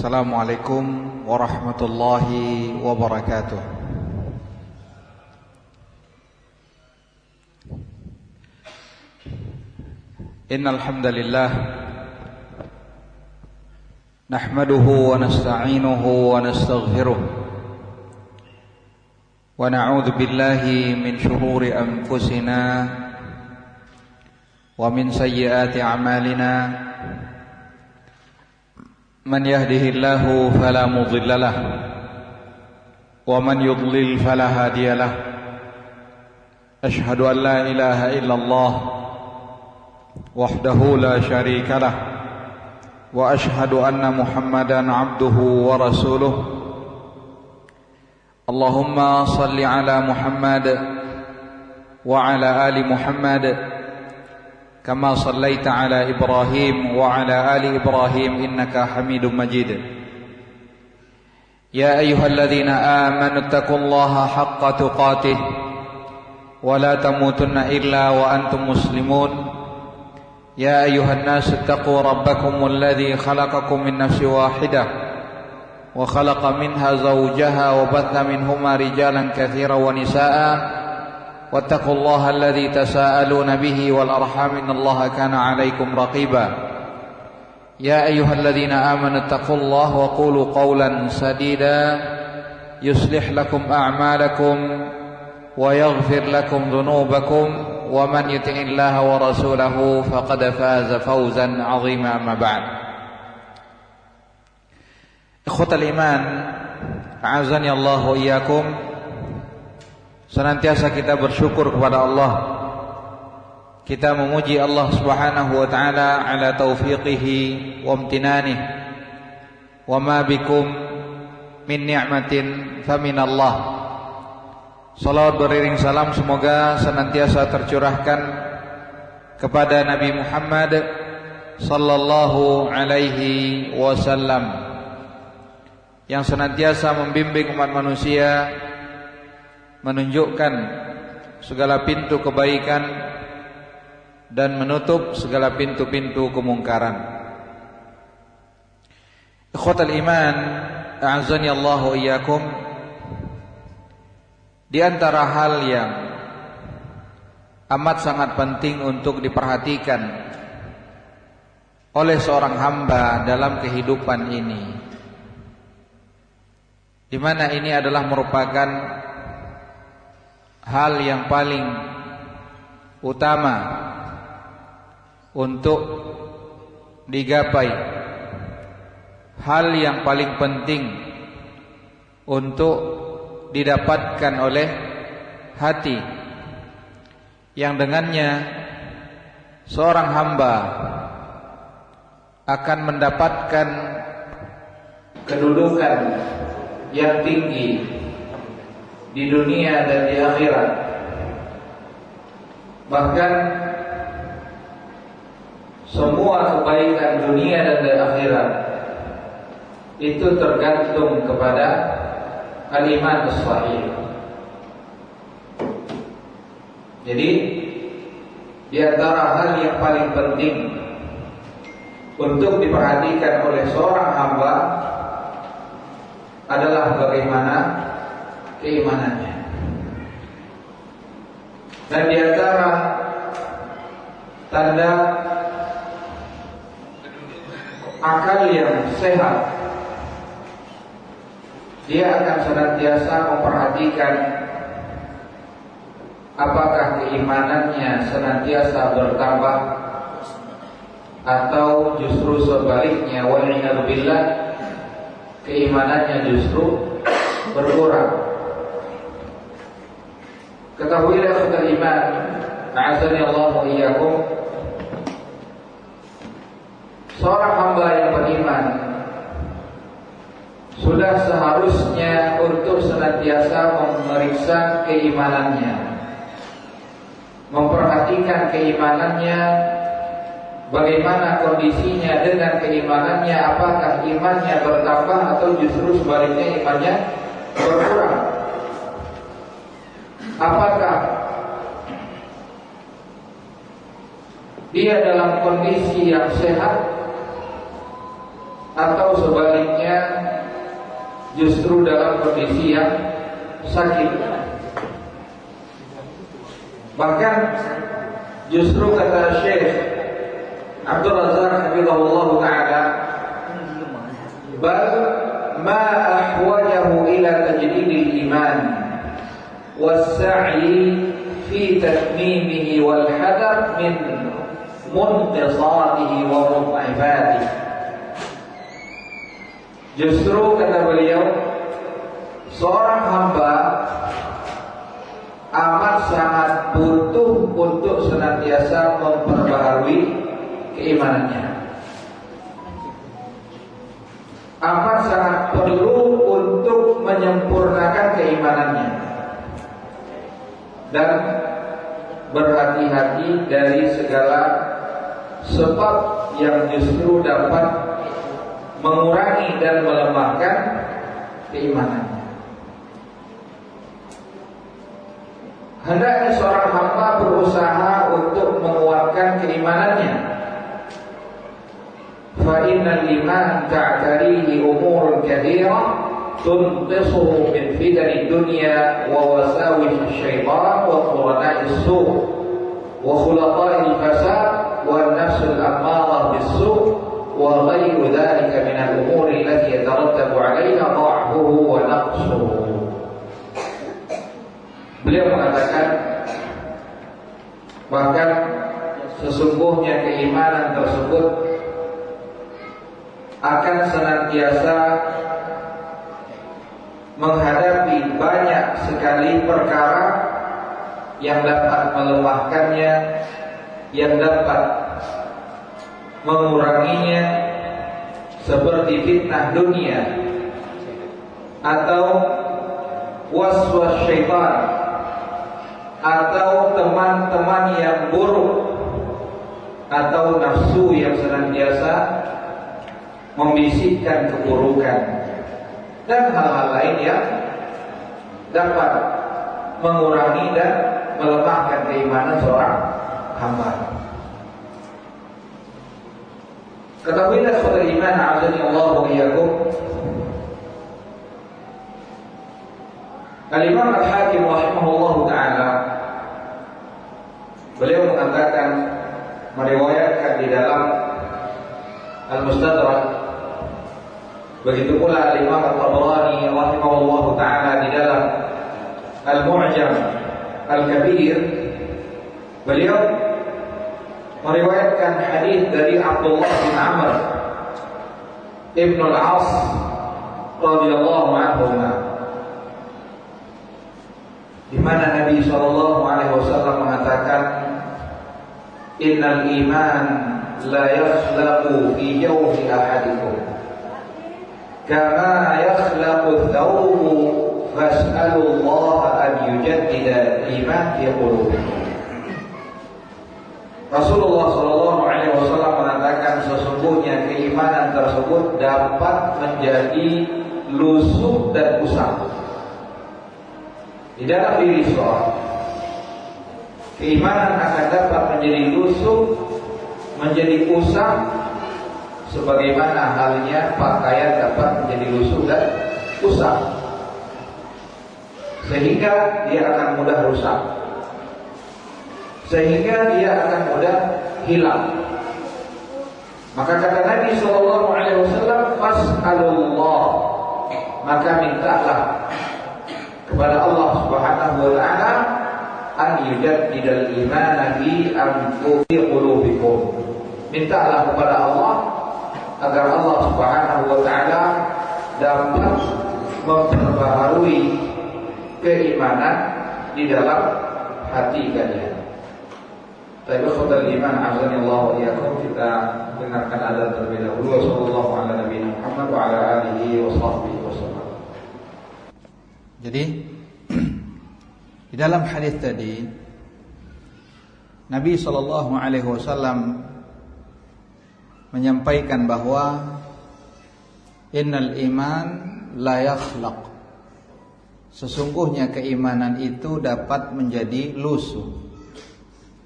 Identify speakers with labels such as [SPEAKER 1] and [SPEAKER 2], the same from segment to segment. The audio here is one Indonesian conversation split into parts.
[SPEAKER 1] Assalamualaikum warahmatullahi wabarakatuh. Innal hamdalillah nahmaduhu wa nasta'inuhu wa nastaghfiruh wa na'udzu billahi min shururi anfusina wa min sayyiati a'malina. Man yahdihillahu fala mudilla lahu wa man yudlil fala hadiya lahu. Ashhadu an la ilaha illallah wahdahu la syarika lah wa ashhadu anna Muhammadan abduhu wa rasuluh. Allahumma salli ala Muhammad wa ala ali Muhammad kama sallaita ala Ibrahim wa ala ali Ibrahim innaka Hamidum Majid. Ya ayyuhalladzina amanu taqullaha haqqa tuqatih wa la tamutunna illa wa antum muslimun. Ya ayyuhan nasu taqu rabbakumul ladzi khalaqakum min nafsin wahidah wa khalaqa minha zawjaha wa batha minhuma rijalan katsiran wa nisaa'a. واتقوا الله الذي تساءلون به والأرحام إن الله كان عليكم رقيبا. يا أيها الذين آمنوا اتقوا الله وقولوا قولا سديدا يصلح لكم أعمالكم ويغفر لكم ذنوبكم ومن يطع الله ورسوله فقد فاز فوزا عظيما. أما بعد. إخوة الإيمان أعزني الله وإياكم. Senantiasa kita bersyukur kepada Allah. Kita memuji Allah Subhanahu wa taala ala taufiqihi wa amtinanih. Wa ma bikum min ni'matin faminallah. Salawat beriring salam semoga senantiasa tercurahkan kepada Nabi Muhammad sallallahu alaihi wasallam yang senantiasa membimbing umat manusia, menunjukkan segala pintu kebaikan dan menutup segala pintu-pintu kemungkaran. Ikhwatal iman, a'azzani Allah wa iyyakum. Di antara hal yang amat sangat penting untuk diperhatikan oleh seorang hamba dalam kehidupan ini, di mana ini adalah merupakan hal yang paling utama untuk digapai, hal yang paling penting untuk didapatkan oleh hati, yang dengannya seorang hamba akan mendapatkan kedudukan yang tinggi di dunia dan di akhirat. Bahkan semua kebaikan dunia dan di akhirat itu tergantung kepada al-iman as-sahih. Jadi di antara hal yang paling penting untuk diperhatikan oleh seorang hamba adalah bagaimana keimanannya. Dan di antara tanda akal yang sehat, dia akan senantiasa memperhatikan apakah keimanannya senantiasa bertambah atau justru sebaliknya, wa'iyadu billah, keimanannya justru berkurang. Ketahuilah saudara iman, a'azzani Allah wa iyyakum, seorang hamba yang beriman sudah seharusnya untuk senantiasa memeriksa keimanannya, memperhatikan keimanannya, bagaimana kondisinya dengan keimanannya, apakah imannya bertambah atau justru sebaliknya imannya berkurang. Apakah dia dalam kondisi yang sehat atau sebaliknya justru dalam kondisi yang sakit. Bahkan justru kata Syekh Abdul Razak hafizahullah taala, bal ma ahwajahu ila tajdidil iman was-sa'i fi tatmimihi wal hadar min munqisatihi wa mudha'ifatihi. Justru kata beliau, seorang hamba amat sangat butuh untuk senantiasa memperbaharui keimanannya. Amat sangat perlu untuk menyempurnakan keimanannya dan berhati-hati dari segala sebab yang justru dapat mengurangi dan melemahkan keimanannya. Hendaknya seorang hamba berusaha untuk menguatkan keimanannya. Fa innal iman ta'tarihi umurun katsirah tunqisuhu min fitani dunya wa wasawis syaitan wa qurana'is su' wa khulaqa'il fasad wa nafsul ammarah bis-su' wa ghairu dzalika min al-umuri allati yatarattabu 'alaiha dha'fuhu wa naqsuhu. Beliau mengatakan, bahkan sesungguhnya keimanan tersebut akan senantiasa menghadapi banyak sekali perkara yang dapat melemahkannya, yang dapat menguranginya, seperti fitnah dunia atau waswas syaitan, atau teman-teman yang buruk, atau nafsu yang senantiasa membisikkan keburukan, dan hal-hal lain yang dapat mengurangi dan melemahkan keimanan seorang hamba. Ketahuilah saudara iman, azani Allah wa iyyakum, Al-Imam Al-Hakim rahimahullah ta'ala, beliau mengatakan, meriwayatkan di dalam Al-Mustadrak, begitu pula Al-Imam Al-Tabrani rahimahullah ta'ala di dalam Al-Mu'jam Al-Kabir, beliau meriwayatkan hadis dari Abdullah bin Amr Ibn Al-As radhiyallahu anhu, di mana Nabi SAW mengatakan, innal iman la yakhlaqu fi jawfi ahadikum kama yakhlaqu thawbu fas'alu Allah an yujaddida iman fi qulubikum. Rasulullah SAW mengatakan, sesungguhnya keimanan tersebut dapat menjadi lusuh dan usang di dalam diri seorang. Keimanan akan dapat menjadi lusuh, menjadi usang, sebagaimana halnya pakaian dapat menjadi lusuh dan usang, sehingga dia akan mudah rusak, sehingga dia akan mudah hilang. Maka kata Nabi SAW, fas'alullah, maka mintalah kepada Allah Subhanahu wa ta'ala an yujaddidal iman fi qulubikum. Mintalah kepada Allah agar Allah Subhanahu wa ta'ala dapat memperbaharui keimanan di dalam hati kalian. Tapi khotbah iman azani Allah wa iyyakum, kita dengarkan azan terlebih dahulu. Sallallahu ala nabiyina Muhammad wa ala alihi wa sahbihi wasallam. Jadi di dalam hadis tadi Nabi SAW menyampaikan bahwa innal iman la yakhlaq, sesungguhnya keimanan itu dapat menjadi lusuh,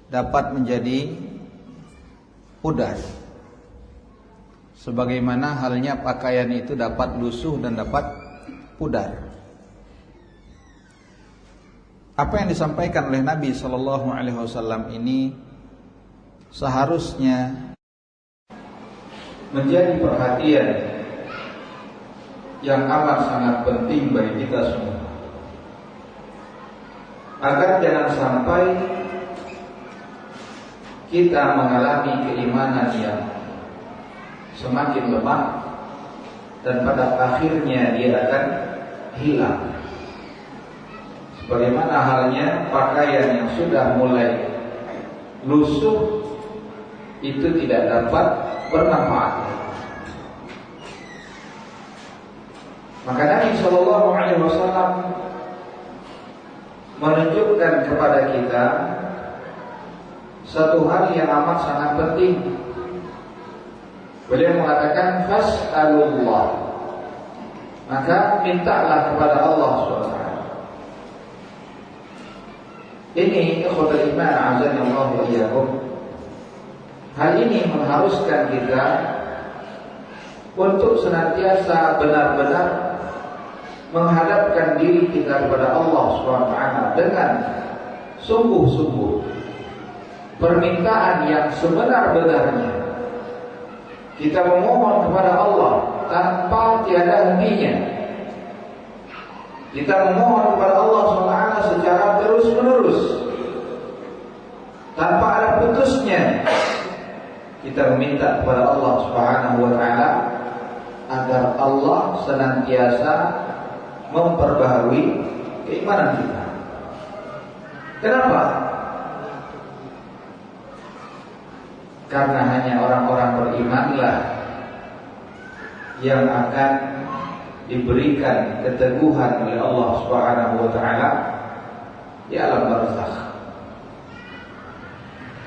[SPEAKER 1] dapat menjadi pudar, sebagaimana halnya pakaian itu dapat lusuh dan dapat pudar. Apa yang disampaikan oleh Nabi sallallahu alaihi wasallam ini seharusnya menjadi perhatian yang amat sangat penting bagi kita semua, agar jangan sampai kita mengalami keimanan yang semakin lemah dan pada akhirnya dia akan hilang. Sebagaimana halnya pakaian yang sudah mulai lusuh itu tidak dapat bermanfaat. Maka Nabi sallallahu alaihi wasallam menunjukkan kepada kita satu hal yang amat sangat penting. Beliau mengatakan fas'alullah, maka mintalah kepada Allah SWT. Ini ikhwatul iman azza wa iyyakum. Hal ini mengharuskan kita untuk senantiasa benar-benar menghadapkan diri kita kepada Allah SWT dengan sungguh-sungguh, permintaan yang sebenar-benarnya. Kita memohon kepada Allah tanpa tiada hentinya. Kita memohon kepada Allah SWT secara terus-menerus, tanpa ada putusnya. Kita meminta kepada Allah SWT agar Allah senantiasa memperbaharui keimanan kita. Kenapa? Karena hanya orang-orang berimanlah yang akan diberikan keteguhan oleh Allah Subhanahu wa taala di alam barzakh.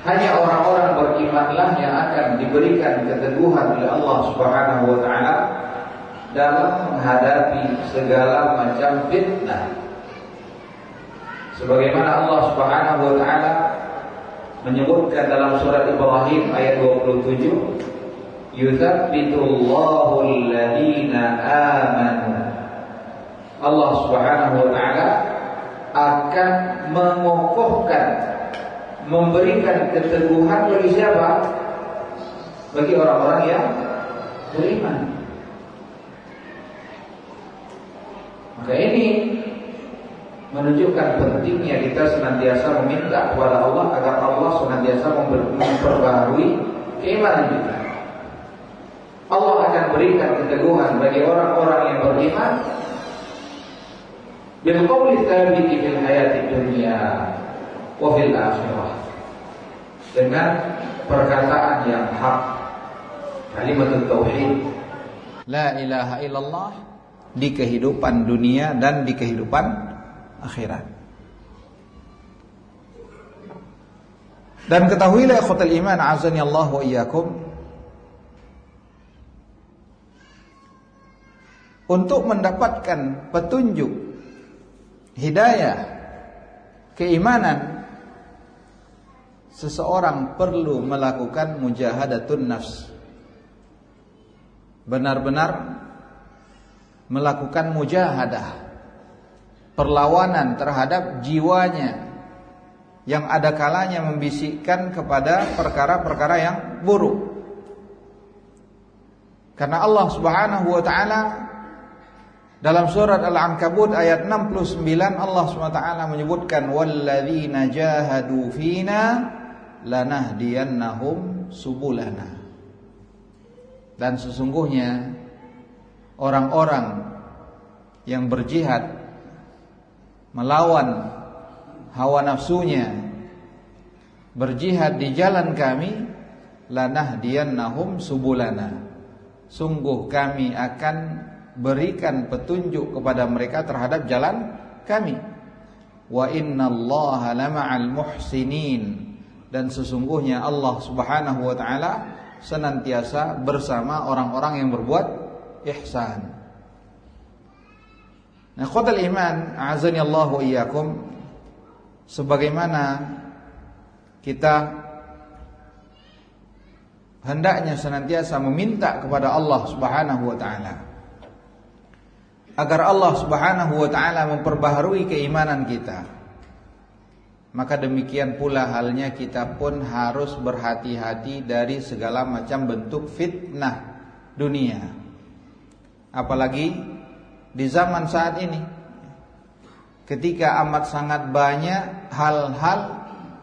[SPEAKER 1] Hanya orang-orang berimanlah yang akan diberikan keteguhan oleh Allah Subhanahu wa taala dalam menghadapi segala macam fitnah. Sebagaimana Allah Subhanahu wa taala menyebutkan dalam surat Ibrahim ayat 27, yutsabbitullahu alladhina amanu. Allah Subhanahu wa taala akan mengokohkan, memberikan keteguhan bagi siapa? Bagi orang-orang yang beriman. Maka ini menunjukkan pentingnya kita senantiasa meminta kepada Allah agar Allah senantiasa memperbaharui keimanan kita. Allah akan berikan keteguhan bagi orang-orang yang beriman bil qawli tsabiti fil hayati dunya wa fil akhirah, dengan perkataan yang hak, kalimat tauhid, la ilaha illallah, di kehidupan dunia dan di kehidupan akhirat. Dan ketahuilah ikhwatul iman azani Allah wa iyyakum, untuk mendapatkan petunjuk hidayah keimanan, seseorang perlu melakukan mujahadatun nafs, benar-benar melakukan mujahadah, perlawanan terhadap jiwanya yang ada kalanya membisikkan kepada perkara-perkara yang buruk. Karena Allah Subhanahu wa taala dalam surat Al-Ankabut ayat 69, Allah SWT menyebutkan walladzina jahadu fina lanahdiyannahum subulana. Dan sesungguhnya orang-orang yang berjihad melawan hawa nafsunya, berjihad di jalan kami, lanahdiyannahum subulana, sungguh kami akan berikan petunjuk kepada mereka terhadap jalan kami. Wa innallaha lama'al muhsinin, dan sesungguhnya Allah Subhanahu wa taala senantiasa bersama orang-orang yang berbuat ihsan. Nah, ikhwatul iman a'azani Allah wa iyyakum, sebagaimana kita hendaknya senantiasa meminta kepada Allah Subhanahu wa taala agar Allah Subhanahu wa taala memperbaharui keimanan kita. Maka demikian pula halnya kita pun harus berhati-hati dari segala macam bentuk fitnah dunia. Apalagi di zaman saat ini, ketika amat sangat banyak hal-hal,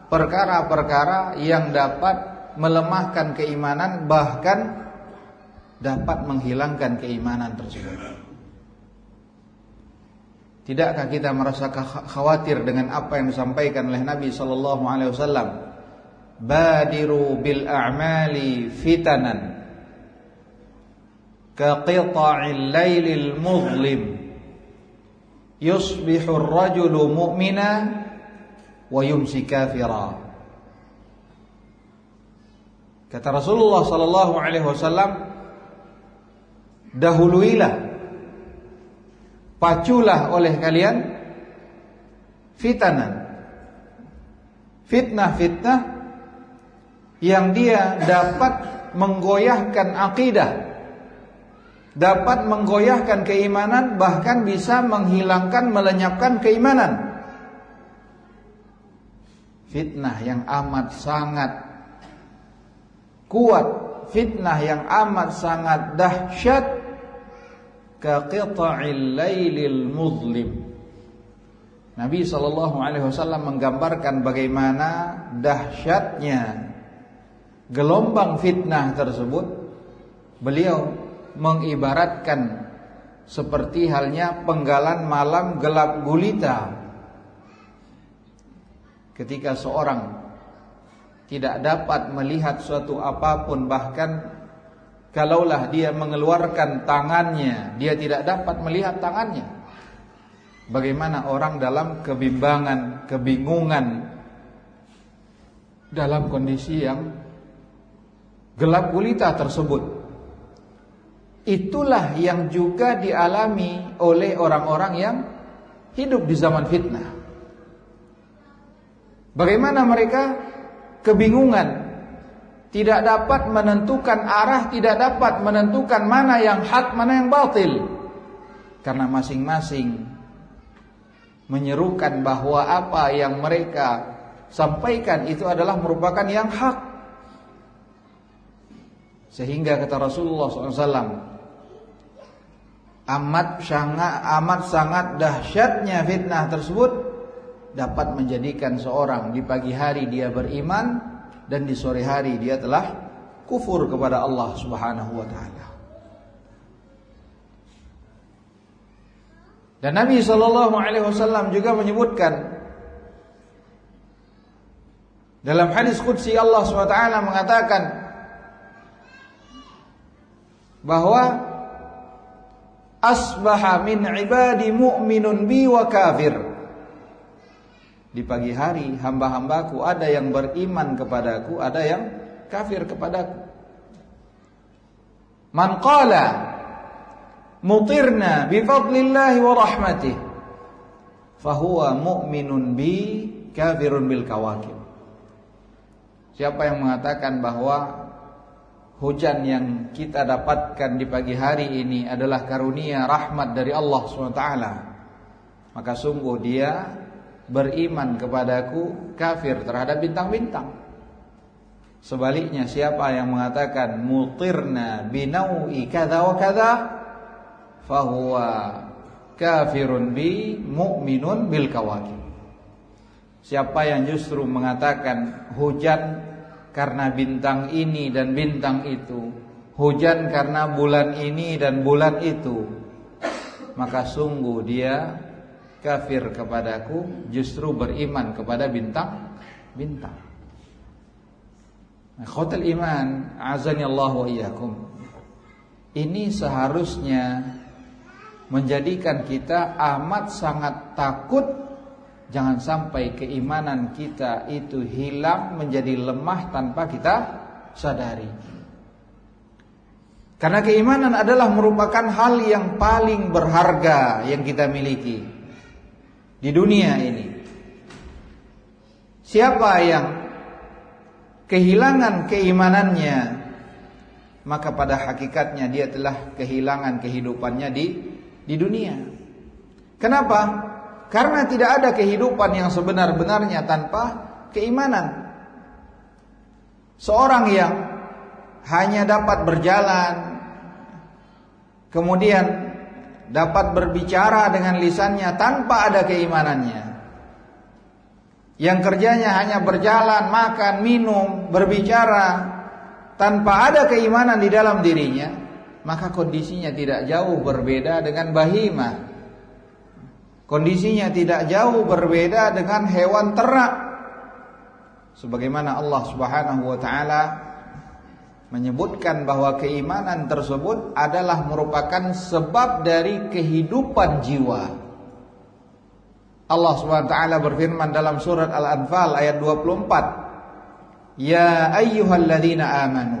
[SPEAKER 1] perkara-perkara yang dapat melemahkan keimanan, bahkan dapat menghilangkan keimanan tersebut. Tidakkah kita merasa khawatir dengan apa yang disampaikan oleh Nabi sallallahu alaihi wasallam? Badiru bil a'mali fitanan ka qita'il lailil muzlim yusbihu ar-rajulu mu'mina wa yumsi kafira. Kata Rasulullah sallallahu alaihi wasallam, dahuluilah, paculah oleh kalian fitanan, fitnah-fitnah yang dia dapat menggoyahkan akidah, dapat menggoyahkan keimanan, bahkan bisa menghilangkan, melenyapkan keimanan. Fitnah yang amat sangat kuat, fitnah yang amat sangat dahsyat, ka qita'il lailil muzlim. Nabi sallallahu alaihi wasallam menggambarkan bagaimana dahsyatnya gelombang fitnah tersebut. Beliau mengibaratkan seperti halnya penggalan malam gelap gulita. Ketika seorang tidak dapat melihat suatu apapun, bahkan kalaulah dia mengeluarkan tangannya, dia tidak dapat melihat tangannya. Bagaimana orang dalam kebimbangan, kebingungan, dalam kondisi yang gelap gulita tersebut. Itulah yang juga dialami oleh orang-orang yang hidup di zaman fitnah. Bagaimana mereka kebingungan, tidak dapat menentukan arah, tidak dapat menentukan mana yang hak, mana yang batil. Karena masing-masing menyerukan bahwa apa yang mereka sampaikan itu adalah merupakan yang hak. Sehingga kata Rasulullah SAW, amat sangat dahsyatnya fitnah tersebut dapat menjadikan seorang di pagi hari dia beriman, dan di sore hari dia telah kufur kepada Allah Subhanahu wa taala. Dan Nabi sallallahu alaihi wasallam juga menyebutkan dalam hadis qudsi, Allah Subhanahu wa taala mengatakan bahwa asbaha min ibadi mu'minun bi wa kafir. Di pagi hari hamba-hambaku ada yang beriman kepadaku, ada yang kafir kepadaku. Man qala mutirna bi fadlillahi wa rahmatih fahuwa mu'minun bi kafirun bil kawakib. Siapa yang mengatakan bahwa hujan yang kita dapatkan di pagi hari ini adalah karunia rahmat dari Allah SWT, maka sungguh dia beriman kepadaku, kafir terhadap bintang-bintang. Sebaliknya, siapa yang mengatakan mutirna binaui kadza wa kadza fahuwa kafirun bi mu'minun bil kawakib. Siapa yang justru mengatakan hujan karena bintang ini dan bintang itu, hujan karena bulan ini dan bulan itu, maka sungguh dia kafir kepadaku, justru beriman kepada bintang-bintang. Khotel iman, azani Allah wa iyyakum. Ini seharusnya menjadikan kita amat sangat takut jangan sampai keimanan kita itu hilang, menjadi lemah tanpa kita sadari. Karena keimanan adalah merupakan hal yang paling berharga yang kita miliki di dunia ini. Siapa yang kehilangan keimanannya,
[SPEAKER 2] maka pada hakikatnya dia telah kehilangan kehidupannya di dunia. Kenapa? Karena tidak ada kehidupan yang sebenar-benarnya tanpa keimanan. Seorang yang hanya dapat berjalan, kemudian dapat berbicara dengan lisannya tanpa ada keimanannya, yang kerjanya hanya berjalan, makan, minum, berbicara tanpa ada keimanan di dalam dirinya, maka kondisinya tidak jauh berbeda dengan bahimah. Kondisinya tidak jauh berbeda dengan hewan ternak. Sebagaimana Allah Subhanahu wa taala menyebutkan bahwa keimanan tersebut adalah merupakan sebab dari kehidupan jiwa. Allah Subhanahu wa taala berfirman dalam surat Al-Anfal ayat 24, ya ayyuhalladzina amanu.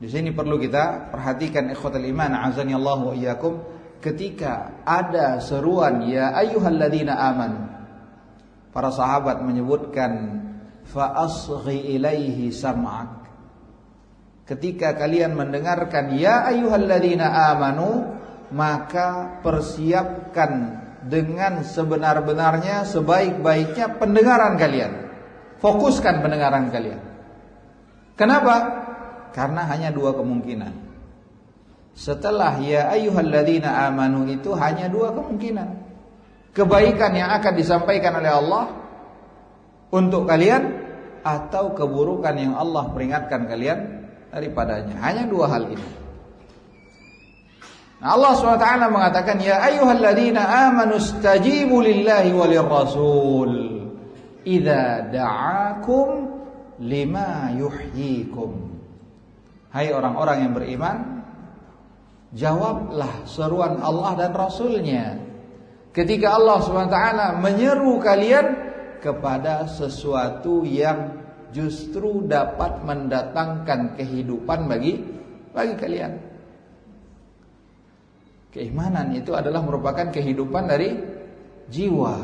[SPEAKER 2] Di sini perlu kita perhatikan ikhwatal iman, azanillahu wa iyyakum, ketika ada seruan ya ayyuhalladzina amanu, para sahabat menyebutkan fa asghi ilaihi sam'ak. Ketika kalian mendengarkan ya ayyuhalladzina amanu, maka persiapkan dengan sebenar-benarnya, sebaik-baiknya pendengaran kalian. Fokuskan pendengaran kalian. Kenapa? Karena hanya dua kemungkinan. Setelah ya ayyuhalladzina amanu itu hanya dua kemungkinan. Kebaikan yang akan disampaikan oleh Allah untuk kalian, atau keburukan yang Allah peringatkan kalian daripadanya. Hanya dua hal ini. Nah, Allah SWT mengatakan ya ayyuhalladzina amanu istajibu lillahi walir rasul idza da'akum lima yuhyikum. Hai orang-orang yang beriman, jawablah seruan Allah dan Rasulnya ketika Allah SWT menyeru kalian kepada sesuatu yang justru dapat mendatangkan kehidupan bagi kalian. Keimanan itu adalah merupakan kehidupan dari jiwa.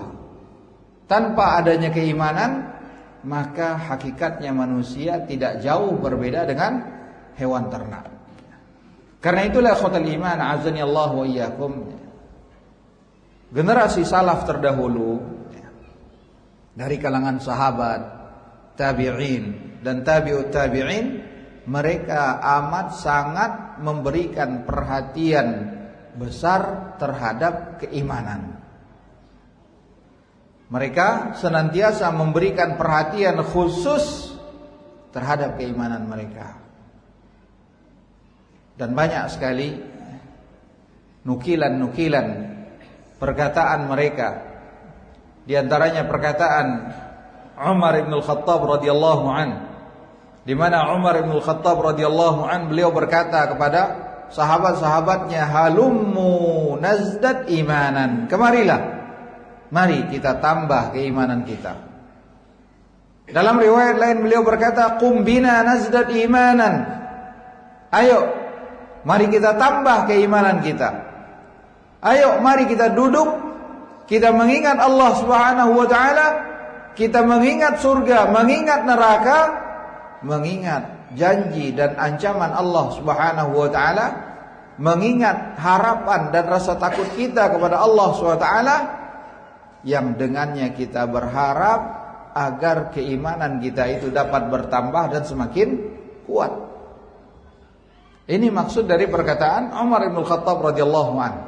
[SPEAKER 2] Tanpa adanya keimanan, maka hakikatnya manusia tidak jauh berbeda dengan hewan ternak. Karena itulah ikhwatal iman, azanillahu wa iyyakum, generasi salaf terdahulu dari kalangan sahabat, tabi'in dan tabi'ut tabi'in, mereka amat sangat memberikan perhatian besar terhadap keimanan. Mereka senantiasa memberikan perhatian khusus terhadap keimanan mereka. Dan banyak sekali nukilan-nukilan perkataan mereka. Di antaranya perkataan Umar bin Al-Khattab radhiyallahu an, di mana Umar bin Al-Khattab radhiyallahu an beliau berkata kepada sahabat-sahabatnya, halummu nazdad imanan, kemarilah, mari kita tambah keimanan kita. Dalam riwayat lain beliau berkata, qum bina nazdad imanan, ayo mari kita tambah keimanan kita. Ayo mari kita duduk, kita mengingat Allah Subhanahu wa taala, kita mengingat surga, mengingat neraka, mengingat janji dan ancaman Allah Subhanahu wa taala, mengingat harapan dan rasa takut kita kepada Allah Subhanahu wa taala, yang dengannya kita berharap agar keimanan kita itu dapat bertambah dan semakin kuat. Ini maksud dari perkataan Umar bin Khattab radhiyallahu anhu.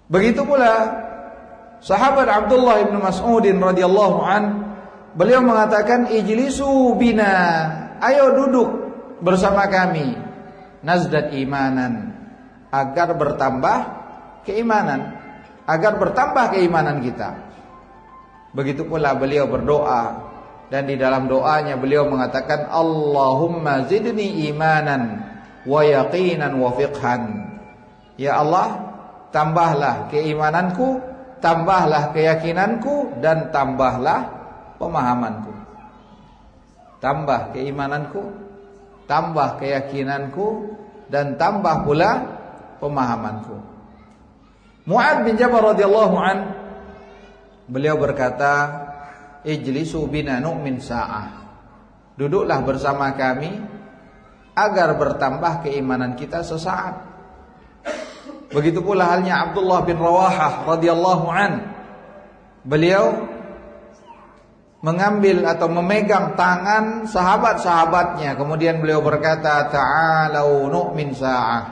[SPEAKER 2] Begitu pula sahabat Abdullah bin Mas'ud radhiyallahu anhu, beliau mengatakan, ijlisu bina, ayo duduk bersama kami, nazdat imanan, agar bertambah keimanan, agar bertambah keimanan kita. Begitu pula beliau berdoa, dan di dalam doanya beliau mengatakan, Allahumma zidni imanan wa yaqinan wa fiqhan. Ya Allah, tambahlah keimananku, tambahlah keyakinanku, dan tambahlah pemahamanku. Tambah keimananku, tambah keyakinanku, dan tambah pula pemahamanku. Mu'ad bin Jabal radhiyallahu an, beliau berkata, ijlisu bina nu'min sa'ah, duduklah bersama kami agar bertambah keimanan kita sesaat. Begitu pula halnya Abdullah bin Rawahah radhiyallahu an. Beliau mengambil atau memegang tangan sahabat-sahabatnya, kemudian beliau berkata, ta'alau nu'min sa'ah,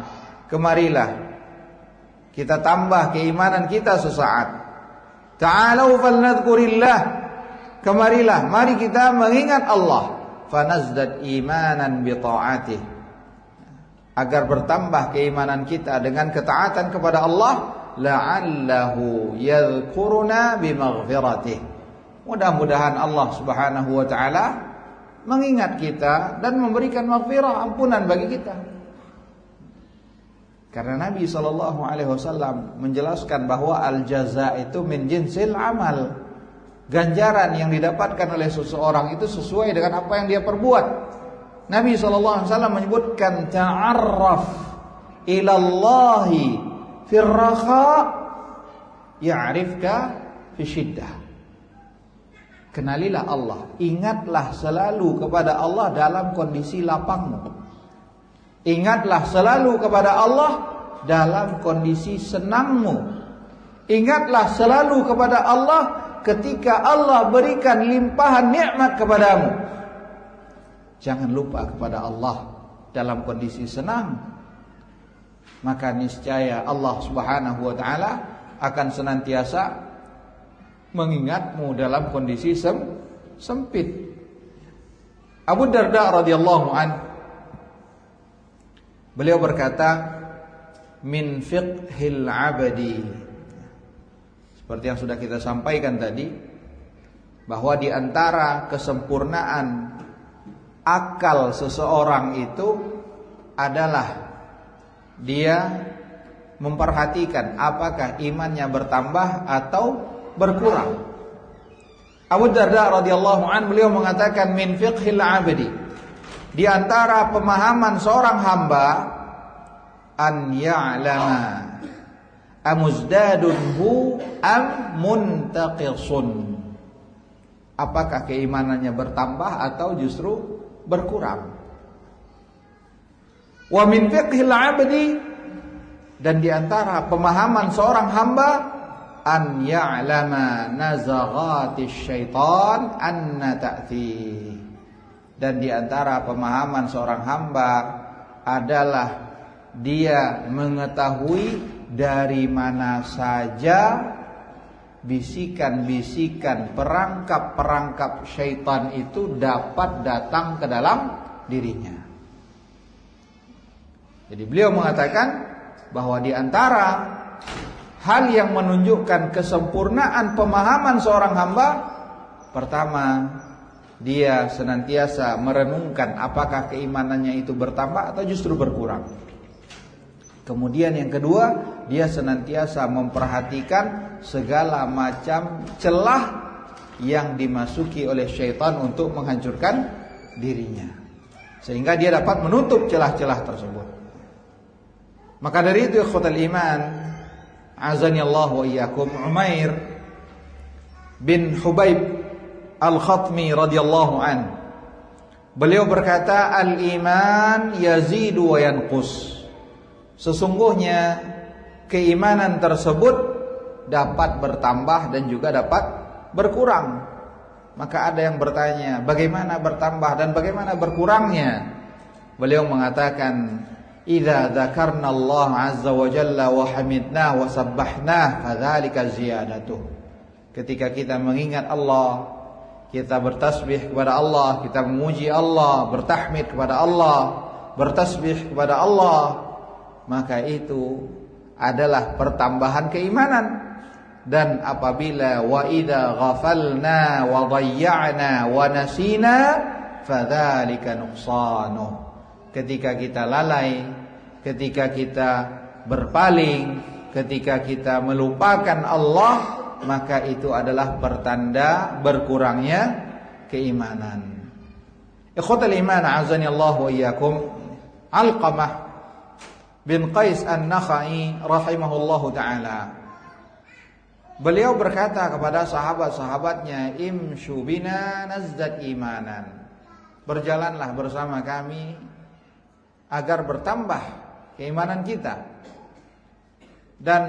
[SPEAKER 2] kemarilah kita tambah keimanan kita sesaat. Ta'alau falnadhkurillah, kemarilah, mari kita mengingat Allah. Fanazdad imanan bi ta'atih, agar bertambah keimanan kita dengan ketaatan kepada Allah. La'allahu yadhkuruna bi maghfiratih, mudah-mudahan Allah Subhanahu wa taala mengingat kita dan memberikan maghfirah, ampunan bagi kita. Karena Nabi SAW menjelaskan bahwa al-jaza itu min jinsil amal. Ganjaran yang didapatkan oleh seseorang itu sesuai dengan apa yang dia perbuat. Nabi SAW menyebutkan ta'arraf ilallahi firraha ya'rifka fi syiddah. Kenalilah Allah, ingatlah selalu kepada Allah dalam kondisi lapangmu. Ingatlah selalu kepada Allah dalam kondisi senangmu. Ingatlah selalu kepada Allah ketika Allah berikan limpahan nikmat kepadamu. Jangan lupa kepada Allah dalam kondisi senang, maka niscaya Allah Subhanahu wa taala akan senantiasa mengingatmu dalam kondisi sempit. Abu Darda radhiyallahu an, beliau berkata, min fiqhil abadi, seperti yang sudah kita sampaikan tadi, bahwa di antara kesempurnaan akal seseorang itu adalah dia memperhatikan apakah imannya bertambah atau berkurang. Abu Darda radhiyallahu an, beliau mengatakan min fiqhil abdi, di antara pemahaman seorang hamba, an ya'lama amuzdadun hu am muntaqisun, apakah keimanannya bertambah atau justru berkurang. Wa min fiqhil abdi, dan di antara pemahaman seorang hamba, an ya'lama nazaghatis syaitan anna ta'ti, dan di antara pemahaman seorang hamba adalah dia mengetahui dari mana saja bisikan-bisikan, perangkap-perangkap syaitan itu dapat datang ke dalam dirinya. Jadi beliau mengatakan bahwa di antara hal yang menunjukkan kesempurnaan pemahaman seorang hamba, pertama, dia senantiasa merenungkan apakah keimanannya itu bertambah atau justru berkurang. Kemudian yang kedua, dia senantiasa memperhatikan segala macam celah yang dimasuki oleh syaitan untuk menghancurkan dirinya, sehingga dia dapat menutup celah-celah tersebut. Maka dari itu ikhwatal iman, azanillahu wa iyyakum, Umair bin Hubaib Al-Khatmi radhiyallahu an, beliau berkata, al-iman yazidu wa yanqus, sesungguhnya keimanan tersebut dapat bertambah dan juga dapat berkurang. Maka ada yang bertanya, bagaimana bertambah dan bagaimana berkurangnya? Beliau mengatakan, idza dzakarna Allah azza wa jalla wa hamidna wa sabbahna fadzalika ziyadatuh. Ketika kita mengingat Allah, kita bertasbih kepada Allah, kita memuji Allah, bertahmid kepada Allah, bertasbih kepada Allah, maka itu adalah pertambahan keimanan. Dan apabila wa idza ghafalna wa dhayya'na wa nasina fadzalika nuqsanuh, ketika kita lalai, ketika kita berpaling, ketika kita melupakan Allah, maka itu adalah pertanda berkurangnya keimanan. Ikhwatal iman, azani Allah wa iyyakum, Alqamah bin Qais An-Nakhai rahimahullahu ta'ala, beliau berkata kepada sahabat-sahabatnya, imshu bina nazdad imanan, berjalanlah bersama kami agar bertambah keimanan kita. Dan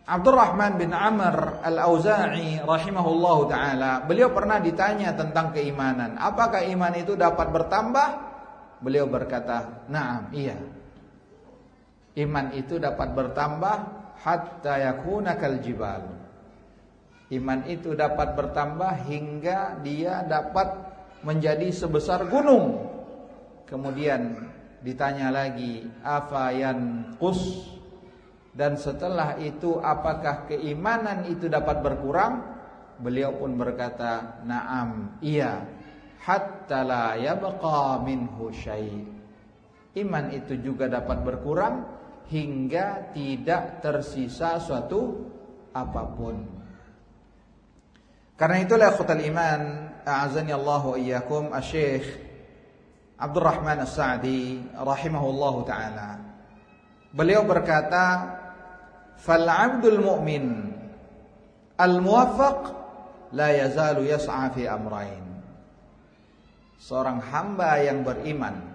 [SPEAKER 2] Abdurrahman bin Amr Al-Auza'i rahimahullahu ta'ala, beliau pernah ditanya tentang keimanan. Apakah iman itu dapat bertambah? Beliau berkata, na'am, iya. Iman itu dapat bertambah hatta yakuna kal jibal. Iman itu dapat bertambah hingga dia dapat menjadi sebesar gunung. Kemudian ditanya lagi, afa yanqus? Dan setelah itu apakah keimanan itu dapat berkurang? Beliau pun berkata, na'am, iya. Hatta la yabqa minhu syai'. Iman itu juga dapat berkurang hingga tidak tersisa suatu apapun. Karena itulah ikhwatal iman, a'azani Allah wa iyyakum, Asy-Syaikh Abdurrahman As-Sa'di rahimahullahu ta'ala, beliau berkata, fal 'abdul mu'min al-muwaffaq la yazalu yas'a fi amrayn. Seorang hamba yang beriman,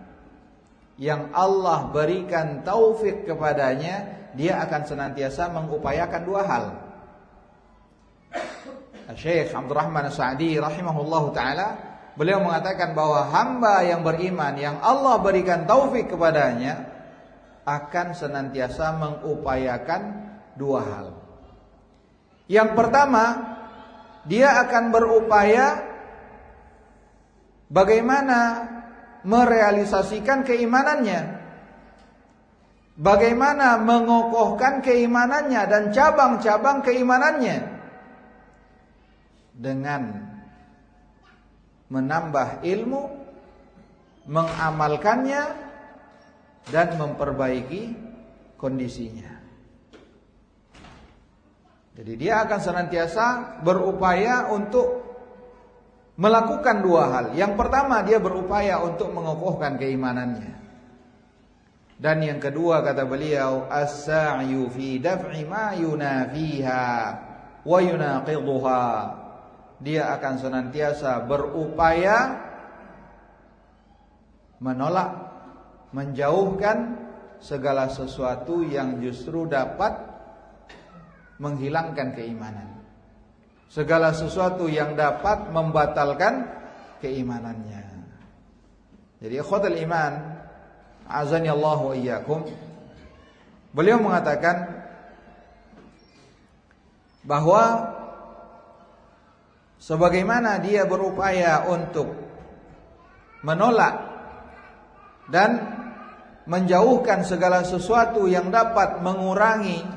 [SPEAKER 2] yang Allah berikan taufik kepadanya, dia akan senantiasa mengupayakan dua hal. Syekh Abdurrahman As-Sa'di rahimahullahu ta'ala, beliau mengatakan bahwa hamba yang beriman, yang Allah berikan taufik kepadanya, akan senantiasa mengupayakan dua hal. Yang pertama, dia akan berupaya bagaimana merealisasikan keimanannya, bagaimana mengokohkan keimanannya dan cabang-cabang keimanannya dengan menambah ilmu, mengamalkannya, dan memperbaiki kondisinya. Jadi dia akan senantiasa berupaya untuk melakukan dua hal. Yang pertama, dia berupaya untuk mengokohkan keimanannya. Dan yang kedua, kata beliau, as-sa'yu fi daf'i ma yunafiha wa yunaqidhuha. Dia akan senantiasa berupaya menolak, menjauhkan segala sesuatu yang justru dapat menghilangkan keimanan, segala sesuatu yang dapat membatalkan keimanannya. Jadi ikhwatul iman, azani Allah wa iyyakum, beliau mengatakan bahwa sebagaimana dia berupaya untuk menolak dan menjauhkan segala sesuatu yang dapat mengurangi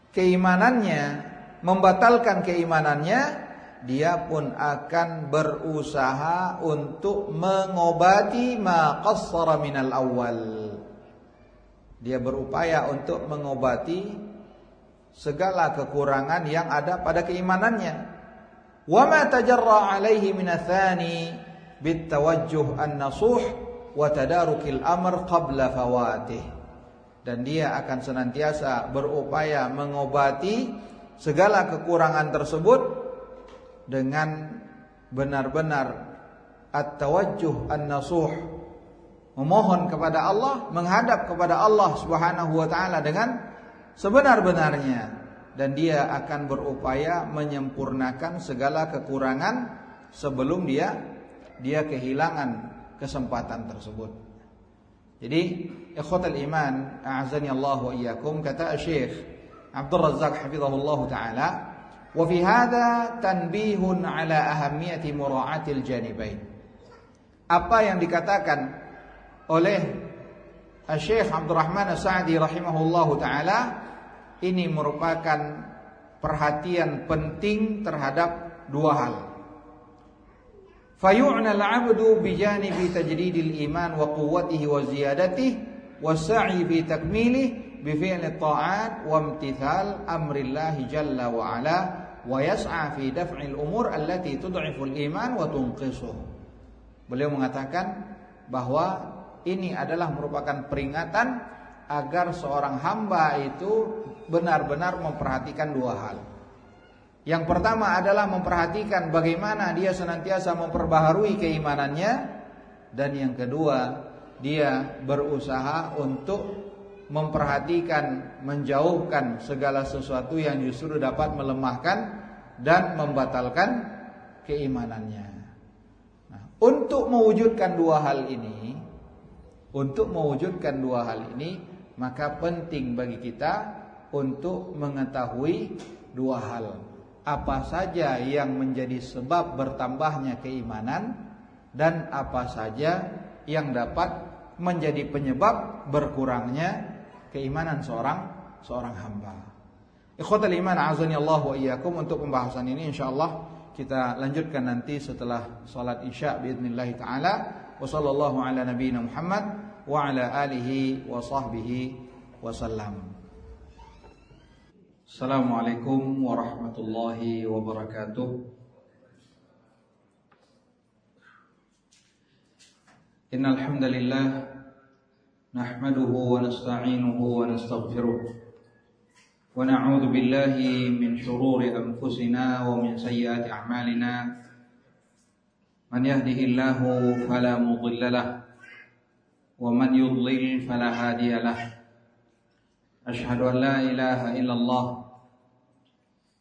[SPEAKER 2] keimanannya, membatalkan keimanannya, dia pun akan berusaha untuk mengobati ma qassara minal awal. Dia berupaya untuk mengobati segala kekurangan yang ada pada keimanannya. Wa ma tajarra alaihi min athani bitawajjuh an-nasuh wa tadarukil amr qabla fawatih. Dan dia akan senantiasa berupaya mengobati segala kekurangan tersebut dengan benar-benar at-tawajjuh an-nasuh, memohon kepada Allah, menghadap kepada Allah Subhanahu wa taala dengan sebenar-benarnya, dan dia akan berupaya menyempurnakan segala kekurangan sebelum dia kehilangan kesempatan tersebut. Jadi ikhwatal iman, a'azani Allah wa iyyakum, kata Syekh Abdul Razzaq hafizahullah taala, wa fi hadza tanbihun ala ahammiyati mura'atil janibain. Apa yang dikatakan oleh Syekh Abdurrahman As-Sa'di rahimahullah taala ini merupakan perhatian penting terhadap dua hal. Fayu'na al-'abdu bijanibi tajdidil iman wa quwwatihi wa ziyadatihi was-sa'i fi takmilihi bi fi'li ta'at wa imtithal amrillahi jalla wa 'ala wa yas'a fi daf'il umur allati tud'ifu al-iman wa tunqisuh. Beliau mengatakan bahwa ini adalah merupakan peringatan agar seorang hamba itu benar-benar memperhatikan dua hal. Yang pertama adalah memperhatikan bagaimana dia senantiasa memperbaharui keimanannya, dan yang kedua dia berusaha untuk memperhatikan, menjauhkan segala sesuatu yang justru dapat melemahkan dan membatalkan keimanannya. Nah, untuk mewujudkan dua hal ini, maka penting bagi kita untuk mengetahui dua hal. Apa saja yang menjadi sebab bertambahnya keimanan dan apa saja yang dapat menjadi penyebab berkurangnya keimanan seorang hamba. Ikhwatal iman a'azani Allah wa iyyakum, untuk pembahasan ini insyaallah kita lanjutkan nanti setelah salat Isya باذنillah taala. Wa sallallahu ala nabiyyina Muhammad wa ala alihi wa sahbihi wasallam. Assalamualaikum warahmatullahi wabarakatuh. Innal hamdalillah nahmaduhu wa nasta'inuhu wa nastaghfiruh wa na'udzu billahi min shururi anfusina wa min sayyiati a'malina. Man yahdihillahu fala mudilla lahu wa man yudlil fala hadiya lahu. Ashhadu an la ilaha illallah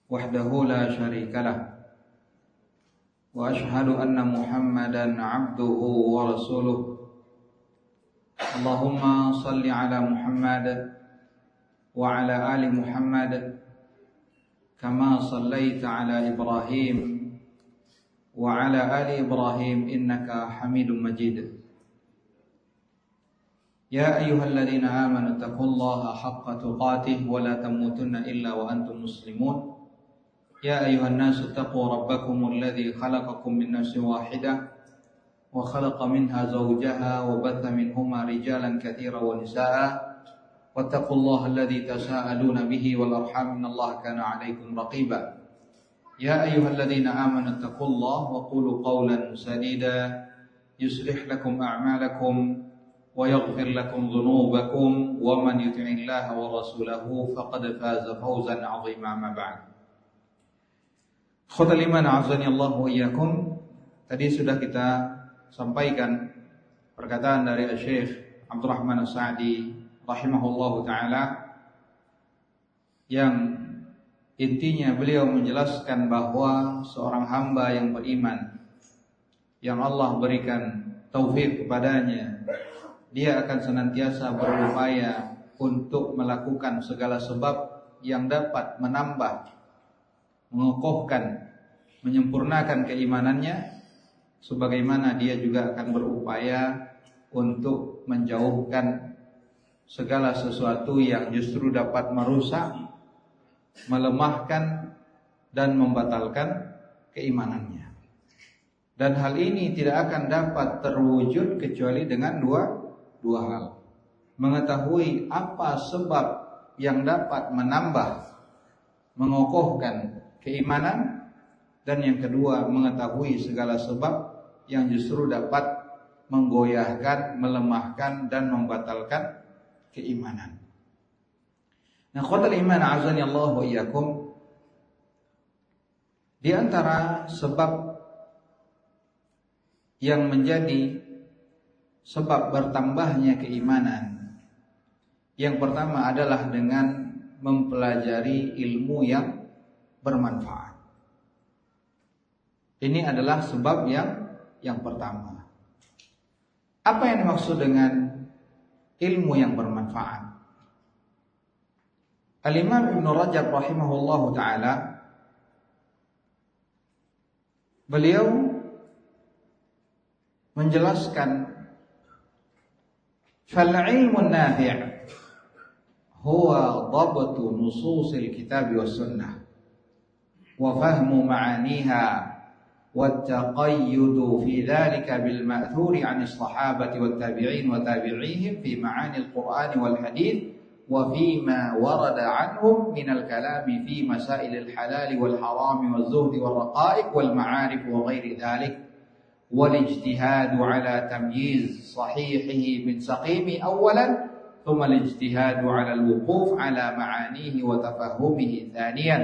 [SPEAKER 2] wahdahu la syarika lahu wa ashhadu anna Muhammadan 'abduhu wa rasuluh. Allahumma salli ala Muhammad wa ala ali Muhammad kama sallaita ala Ibrahim wa ala ali Ibrahim innaka Hamidum Majid. Ya ayyuhalladzina amanu taqullaha haqqa tuqatih wa la tamutunna illa wa antum muslimun. Ya ayyuhan nasu taqu rabbakumul ladzi khalaqakum min nafsin wahidah wa khalaqa minha zawjaha wa batha minhuma rijalan katsiran wa nisaa'a wattaqullaha alladzi tasaaluna bihi wal arham innallaha kana 'alaikum raqiba. Ya ayyuhalladzina amanu taqullaha wa qulu qawlan sadida yuslih lakum a'malakum wa yaghfir lakum dhunubakum wa man yuti'illaha wa rasulahu faqad faza fawzan 'azima. Ma ba'd. Khawatul iman a'azani Allah wa iyyakum. Tadi sudah kita sampaikan perkataan dari Syekh Abdurrahman As-Sa'di rahimahullahu taala yang intinya beliau menjelaskan bahwa seorang hamba yang beriman, yang Allah berikan taufik kepadanya, dia akan senantiasa berupaya untuk melakukan segala sebab yang dapat menambah, mengokohkan, menyempurnakan keimanannya, sebagaimana dia juga akan berupaya untuk menjauhkan segala sesuatu yang justru dapat merusak, melemahkan dan membatalkan keimanannya. Dan hal ini tidak akan dapat terwujud kecuali dengan dua hal. Mengetahui apa sebab yang dapat menambah, mengokohkan keimanan, dan yang kedua mengetahui segala sebab yang justru dapat menggoyahkan, melemahkan dan membatalkan keimanan. Nah, khawatul iman a'azani Allah wa iyyakum, di antara sebab yang menjadi sebab bertambahnya keimanan, yang pertama adalah dengan mempelajari ilmu yang bermanfaat. Ini adalah sebab yang pertama. Apa yang dimaksud dengan ilmu yang bermanfaat? Al-Imam Ibn Rajab rahimahullahu ta'ala, beliau menjelaskan fal-ilmu nafi' huwa dhabtu nususil kitab was sunnah wa fahmu ma'aniha والتقيد في ذلك بالمأثور عن الصحابة والتابعين وتابعيهم في معاني القرآن والحديث وفيما ورد عنهم من الكلام في مسائل الحلال والحرام والزهد والرقائق والمعارف وغير ذلك والاجتهاد على تمييز صحيحه من سقيمه أولا ثم الاجتهاد على الوقوف على معانيه وتفهمه ثانيا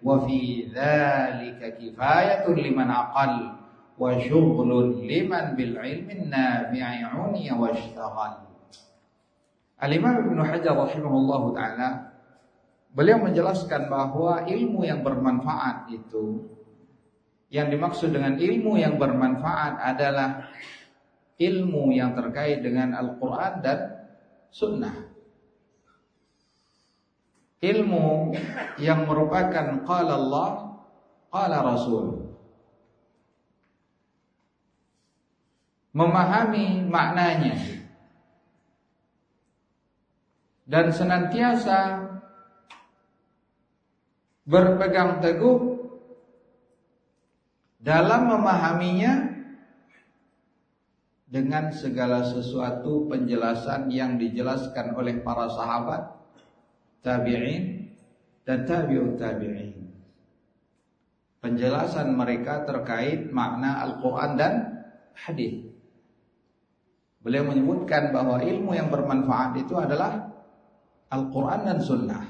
[SPEAKER 2] وفي ذلك كفاية لمن عقل wa syughlun liman bil ilmi nafi'i uniya washtaghal. Al-Imam Ibnu Hajar rahimahullahu taala beliau menjelaskan bahwa ilmu yang bermanfaat itu, yang dimaksud dengan ilmu yang bermanfaat adalah ilmu yang terkait dengan Al-Quran dan Sunnah. Ilmu yang merupakan qala Allah, qala Rasul. Memahami maknanya dan senantiasa berpegang teguh dalam memahaminya dengan segala sesuatu penjelasan yang dijelaskan oleh para sahabat, tabi'in dan tabi'ut tabi'in. Penjelasan mereka terkait makna Al-Quran dan hadis. Beliau menyebutkan bahwa ilmu yang bermanfaat itu adalah Al-Quran dan Sunnah.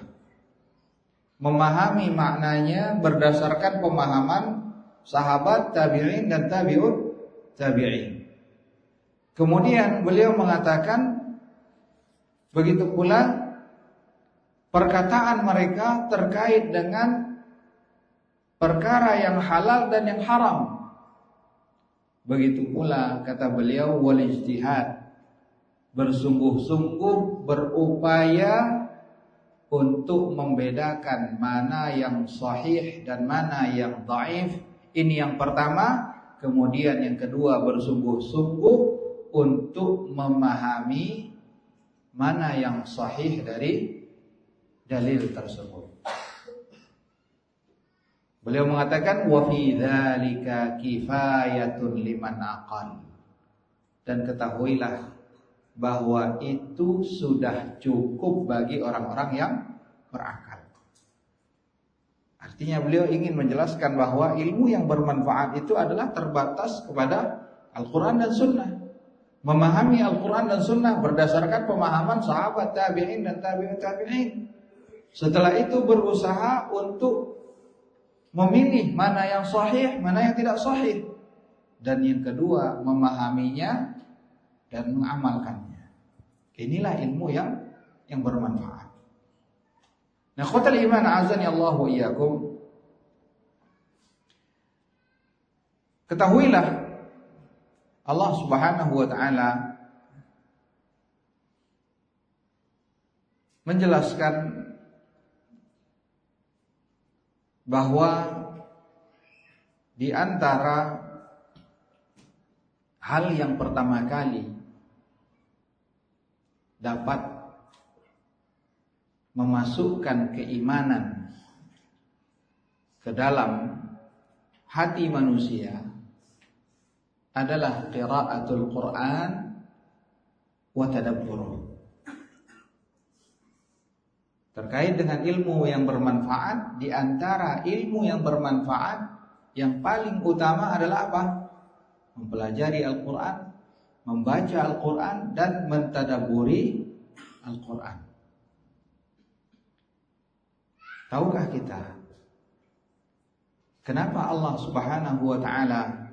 [SPEAKER 2] Memahami maknanya berdasarkan pemahaman sahabat, tabi'in dan tabi'ut tabi'in. Kemudian beliau mengatakan begitu pula perkataan mereka terkait dengan perkara yang halal dan yang haram. Begitu pula kata beliau wal ijtihad, bersungguh-sungguh berupaya untuk membedakan mana yang sahih dan mana yang dhaif. Ini yang pertama. Kemudian yang kedua, bersungguh-sungguh untuk memahami mana yang sahih dari dalil tersebut. Beliau mengatakan wa fi dzalika kifayatun liman aqal. Dan ketahuilah bahwa itu sudah cukup bagi orang-orang yang berakal. Artinya beliau ingin menjelaskan bahwa ilmu yang bermanfaat itu adalah terbatas kepada Al-Quran dan Sunnah. Memahami Al-Quran dan Sunnah berdasarkan pemahaman sahabat, tabi'in dan tabi'ut tabi'in. Setelah itu berusaha untuk memilih mana yang sahih, mana yang tidak sahih. Dan yang kedua, memahaminya dan mengamalkannya. Inilah ilmu yang bermanfaat. Nah, khotal iman azani Allah wa iyyakum. Ketahuilah Allah Subhanahu wa taala menjelaskan bahwa di antara hal yang pertama kali dapat memasukkan keimanan ke dalam hati manusia adalah qiraatul Quran wa tadabburuh. Terkait dengan ilmu yang bermanfaat, di antara ilmu yang bermanfaat yang paling utama adalah apa? Mempelajari Al-Quran, membaca Al-Quran dan mentadabburi Al-Quran. Tahukah kita kenapa Allah Subhanahu wa taala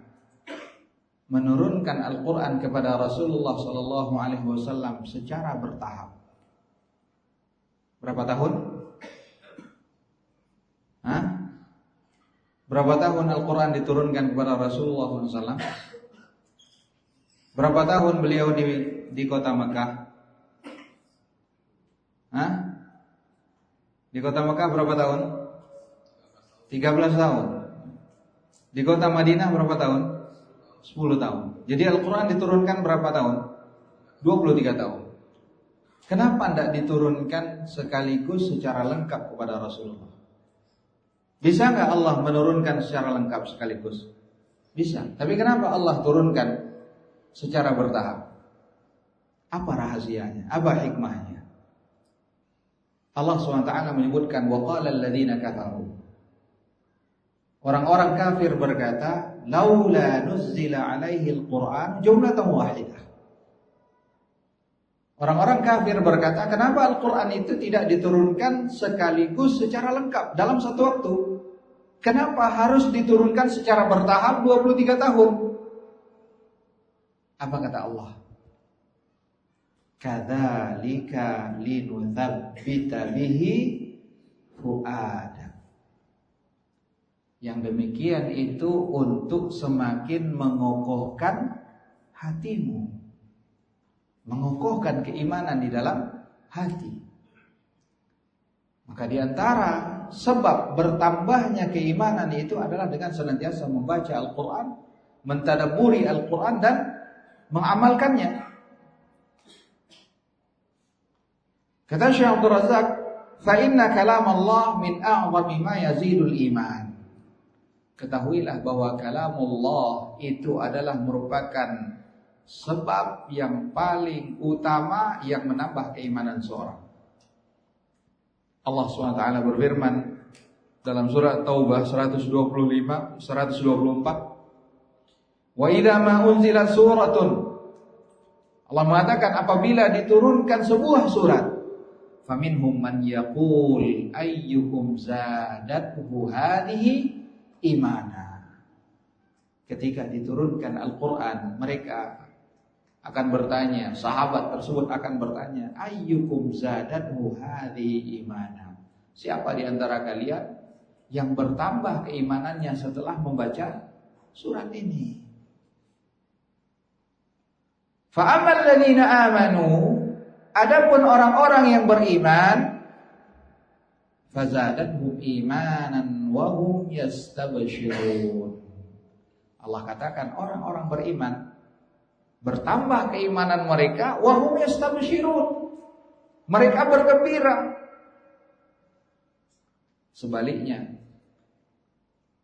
[SPEAKER 2] menurunkan Al-Quran kepada Rasulullah sallallahu alaihi wasallam secara bertahap? Berapa tahun? Berapa tahun Al-Quran diturunkan kepada Rasulullah SAW? Berapa tahun beliau di kota Mekah? Di kota Mekah berapa tahun? 13 tahun. Di kota Madinah berapa tahun? 10 tahun. Jadi Al-Quran diturunkan berapa tahun? 23 tahun. Kenapa tidak diturunkan sekaligus secara lengkap kepada Rasulullah? Bisa nggak Allah menurunkan secara lengkap sekaligus? Bisa. Tapi kenapa Allah turunkan secara bertahap? Apa rahasianya? Apa hikmahnya? Allah SWT menyebutkan waqala alladziina kafaru. Orang-orang kafir berkata, laula nuzzila alaihi al-Qur'an jumlatan wahidah. Orang-orang kafir berkata, kenapa Al-Quran itu tidak diturunkan sekaligus secara lengkap dalam satu waktu? Kenapa harus diturunkan secara bertahap 23 tahun? Apa kata Allah? Kadzalika linutsabbita bihi fuada. Yang demikian itu untuk semakin mengokohkan hatimu, mengokohkan keimanan di dalam hati. Maka di antara sebab bertambahnya keimanan itu adalah dengan senantiasa membaca Al-Quran, mentadabburi Al-Quran dan mengamalkannya. Kata Syekh Abdul Razak, fa inna kalam Allah min a'zami ma yazidul iman. Ketahuilah bahwa kalamullah itu adalah merupakan sebab yang paling utama yang menambah keimanan seorang. Allah SWT berfirman dalam surat Taubah 125, 124, wa idza ma unzilat suratun, Allah mengatakan apabila diturunkan sebuah surat, faminhum man yaqul ayyuhum zadathu hadhihi imana. Ketika diturunkan Al-Quran, mereka akan bertanya, sahabat tersebut akan bertanya, ayyukum zadathu hadhihi imana. Siapa di antara kalian yang bertambah keimanannya setelah membaca surat ini? Fa ammal ladzina amanu, adapun orang-orang yang beriman, fazadathum imanan wa hum yastabshirun. Allah katakan orang-orang beriman bertambah keimanan mereka, wa hum yastabshirun. Mereka bergembira. Sebaliknya,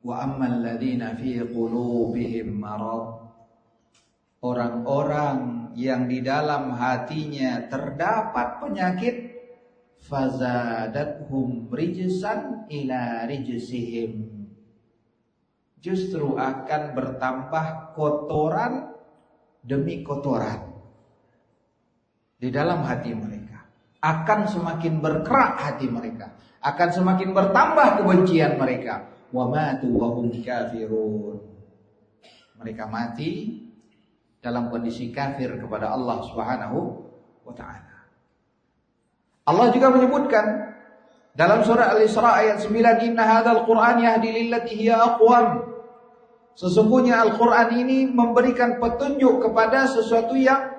[SPEAKER 2] wa ammal ladzina fi qulubihim marad, orang-orang yang di dalam hatinya terdapat penyakit, fazadathum rijsan ila rijsihim, justru akan bertambah kotoran demi kotoran di dalam hati mereka. Akan semakin berkerak hati mereka, akan semakin bertambah kebencian mereka. Wa matu wa hum kafirun. Mereka mati dalam kondisi kafir kepada Allah Subhanahu wa taala. Allah juga menyebutkan dalam surah Al-Isra ayat 9, inna hadzal Qur'an yahdi lillati hiya aqwam. Sesungguhnya Al-Quran ini memberikan petunjuk kepada sesuatu yang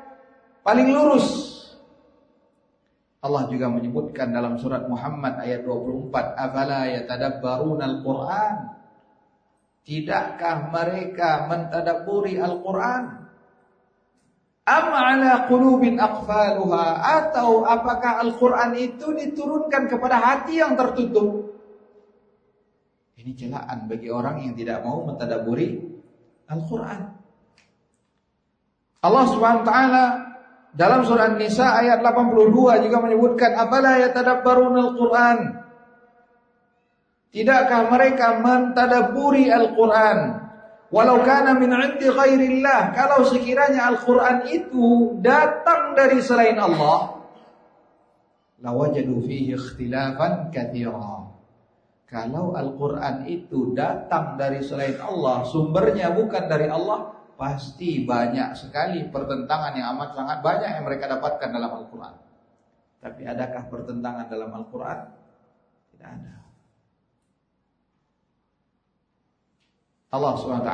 [SPEAKER 2] paling lurus. Allah juga menyebutkan dalam surat Muhammad ayat 24, afala yatadabbaruna al-Quran. Tidakkah mereka mentadabburi Al-Quran? Am ala qulubin aqfaluha, atau apakah Al-Quran itu diturunkan kepada hati yang tertutup? Ini celaan bagi orang yang tidak mau mentadabburi Al-Quran. Allah Subhanahu wa taala dalam surah An-Nisa ayat 82 juga menyebutkan, afala yatadabbaruna al-Quran. Tidakkah mereka mentadabburi Al-Quran? Walau kana min 'indi ghairillah, kalau sekiranya Al-Quran itu datang dari selain Allah, lawajadu fihi ikhtilafan katsira. Kalau Al-Quran itu datang dari selain Allah, sumbernya bukan dari Allah, pasti banyak sekali pertentangan yang amat sangat banyak yang mereka dapatkan dalam Al-Quran. Tapi adakah pertentangan dalam Al-Quran? Tidak ada. Allah SWT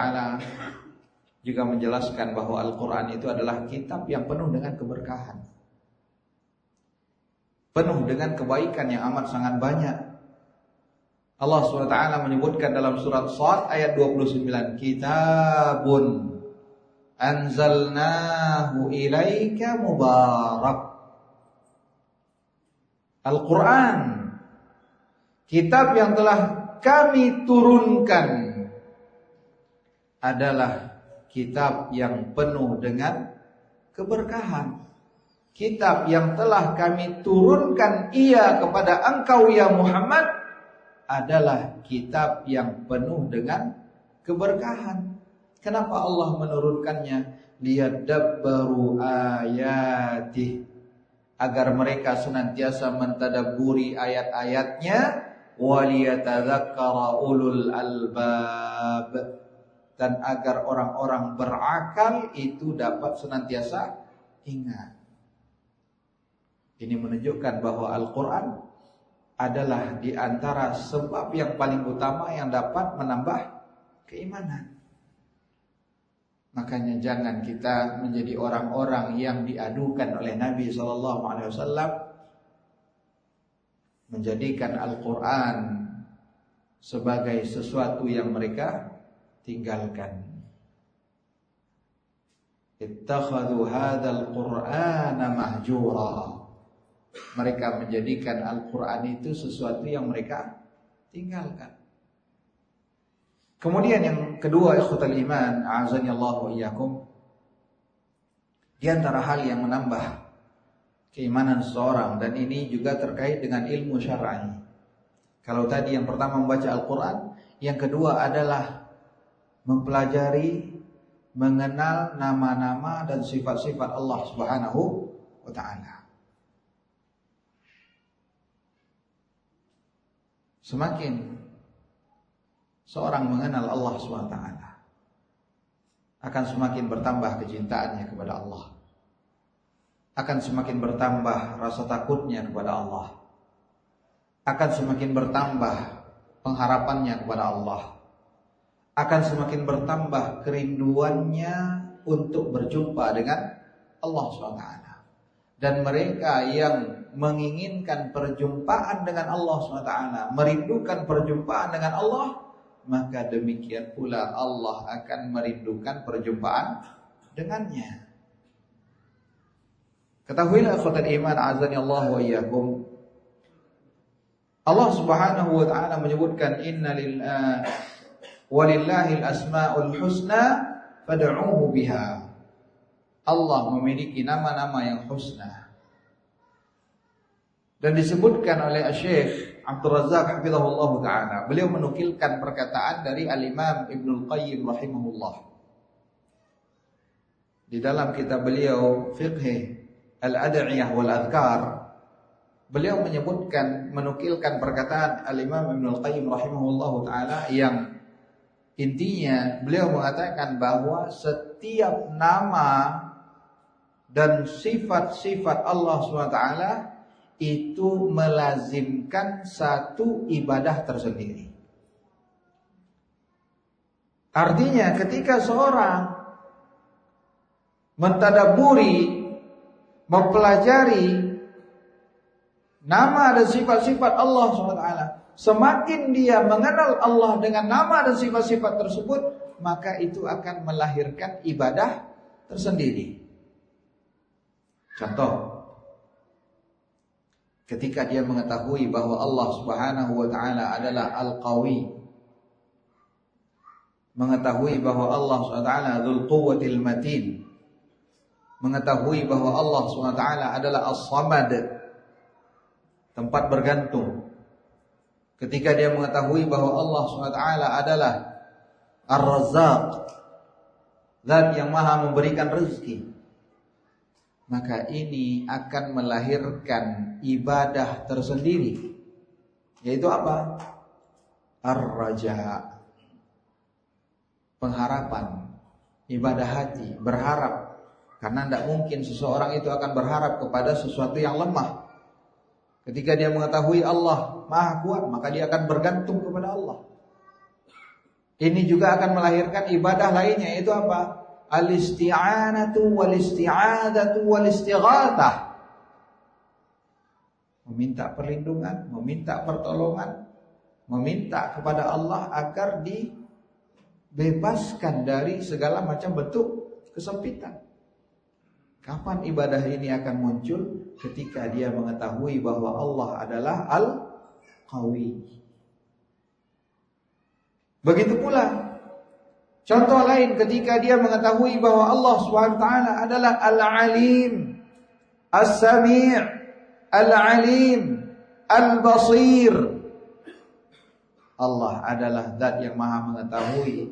[SPEAKER 2] juga menjelaskan bahwa Al-Quran itu adalah kitab yang penuh dengan keberkahan, penuh dengan kebaikan yang amat sangat banyak. Allah SWT menyebutkan dalam surat Shad ayat 29, kitabun anzalnahu ilaika mubarak. Al-Quran, kitab yang telah kami turunkan, adalah kitab yang penuh dengan keberkahan. Kitab yang telah kami turunkan ia kepada engkau ya Muhammad adalah kitab yang penuh dengan keberkahan. Kenapa Allah menurunkannya? Liyadabbaru ayatih, agar mereka senantiasa mentadabburi ayat-ayatnya, waliyatadzakkara ulul albab, dan agar orang-orang berakal itu dapat senantiasa ingat. Ini menunjukkan bahwa Al-Quran adalah di antara sebab yang paling utama yang dapat menambah keimanan. Makanya jangan kita menjadi orang-orang yang diadukan oleh Nabi SAW menjadikan Al-Quran sebagai sesuatu yang mereka tinggalkan. Ittakhadhu hadzal Qur'ana mahjura. Mereka menjadikan Al-Quran itu sesuatu yang mereka tinggalkan. Kemudian yang kedua, ikhwatal iman, a'azanillahu wa iyyakum, di antara hal yang menambah keimanan seseorang, dan ini juga terkait dengan ilmu syar'i. Kalau tadi yang pertama membaca Al-Quran, yang kedua adalah mempelajari, mengenal nama-nama dan sifat-sifat Allah Subhanahu wa ta'ala. Semakin seorang mengenal Allah SWT, akan semakin bertambah kecintaannya kepada Allah, akan semakin bertambah rasa takutnya kepada Allah, akan semakin bertambah pengharapannya kepada Allah, akan semakin bertambah kerinduannya untuk berjumpa dengan Allah SWT. Dan mereka yang menginginkan perjumpaan dengan Allah SWT, merindukan perjumpaan dengan Allah, maka demikian pula Allah akan merindukan perjumpaan dengannya. Ketahuilah ikhwatal iman, azani Allah wa iyyakum, Allah Subhanahu wa ta'ala menyebutkan walillahil asmaul husna fad'uuhu biha. Allah memiliki nama-nama yang husna. Dan disebutkan oleh Syekh Abdul Razak hafizahullah ta'ala, beliau menukilkan perkataan dari Al-Imam Ibnul Qayyim rahimahullah. Di dalam kitab beliau Fiqh Al-Ad'iyah wal Adhkar, beliau menyebutkan, menukilkan perkataan Al-Imam Ibnul Qayyim rahimahullah ta'ala yang intinya beliau mengatakan bahwa setiap nama dan sifat-sifat Allah SWT itu melazimkan satu ibadah tersendiri. Artinya ketika seorang mentadaburi, mempelajari nama dan sifat-sifat Allah SWT, semakin dia mengenal Allah dengan nama dan sifat-sifat tersebut, maka itu akan melahirkan ibadah tersendiri. Contoh, ketika dia mengetahui bahwa Allah Subhanahu wa ta'ala adalah Al-Qawi, mengetahui bahwa Allah SWT Dzul Quwwatil Matin, mengetahui bahwa Allah SWT adalah As-Samad, tempat bergantung. Ketika dia mengetahui bahwa Allah SWT adalah Ar-Razzaq, Zat yang maha memberikan rezeki, maka ini akan melahirkan ibadah tersendiri, yaitu apa? Ar-Raja, pengharapan, ibadah hati, berharap. Karena tidak mungkin seseorang itu akan berharap kepada sesuatu yang lemah. Ketika dia mengetahui Allah maha kuat, maka dia akan bergantung kepada Allah. Ini juga akan melahirkan ibadah lainnya, yaitu apa? Al-isti'anatu wal-isti'adatu wal-istighatsah. Meminta perlindungan, meminta pertolongan, meminta kepada Allah agar dibebaskan dari segala macam bentuk kesempitan. Kapan ibadah ini akan muncul? Ketika dia mengetahui bahwa Allah adalah Al-Qawi. Begitu pula contoh lain, ketika dia mengetahui bahwa Allah SWT adalah Al-Alim, As-Sami', Al-Alim, Al-Basir. Allah adalah Zat yang maha mengetahui,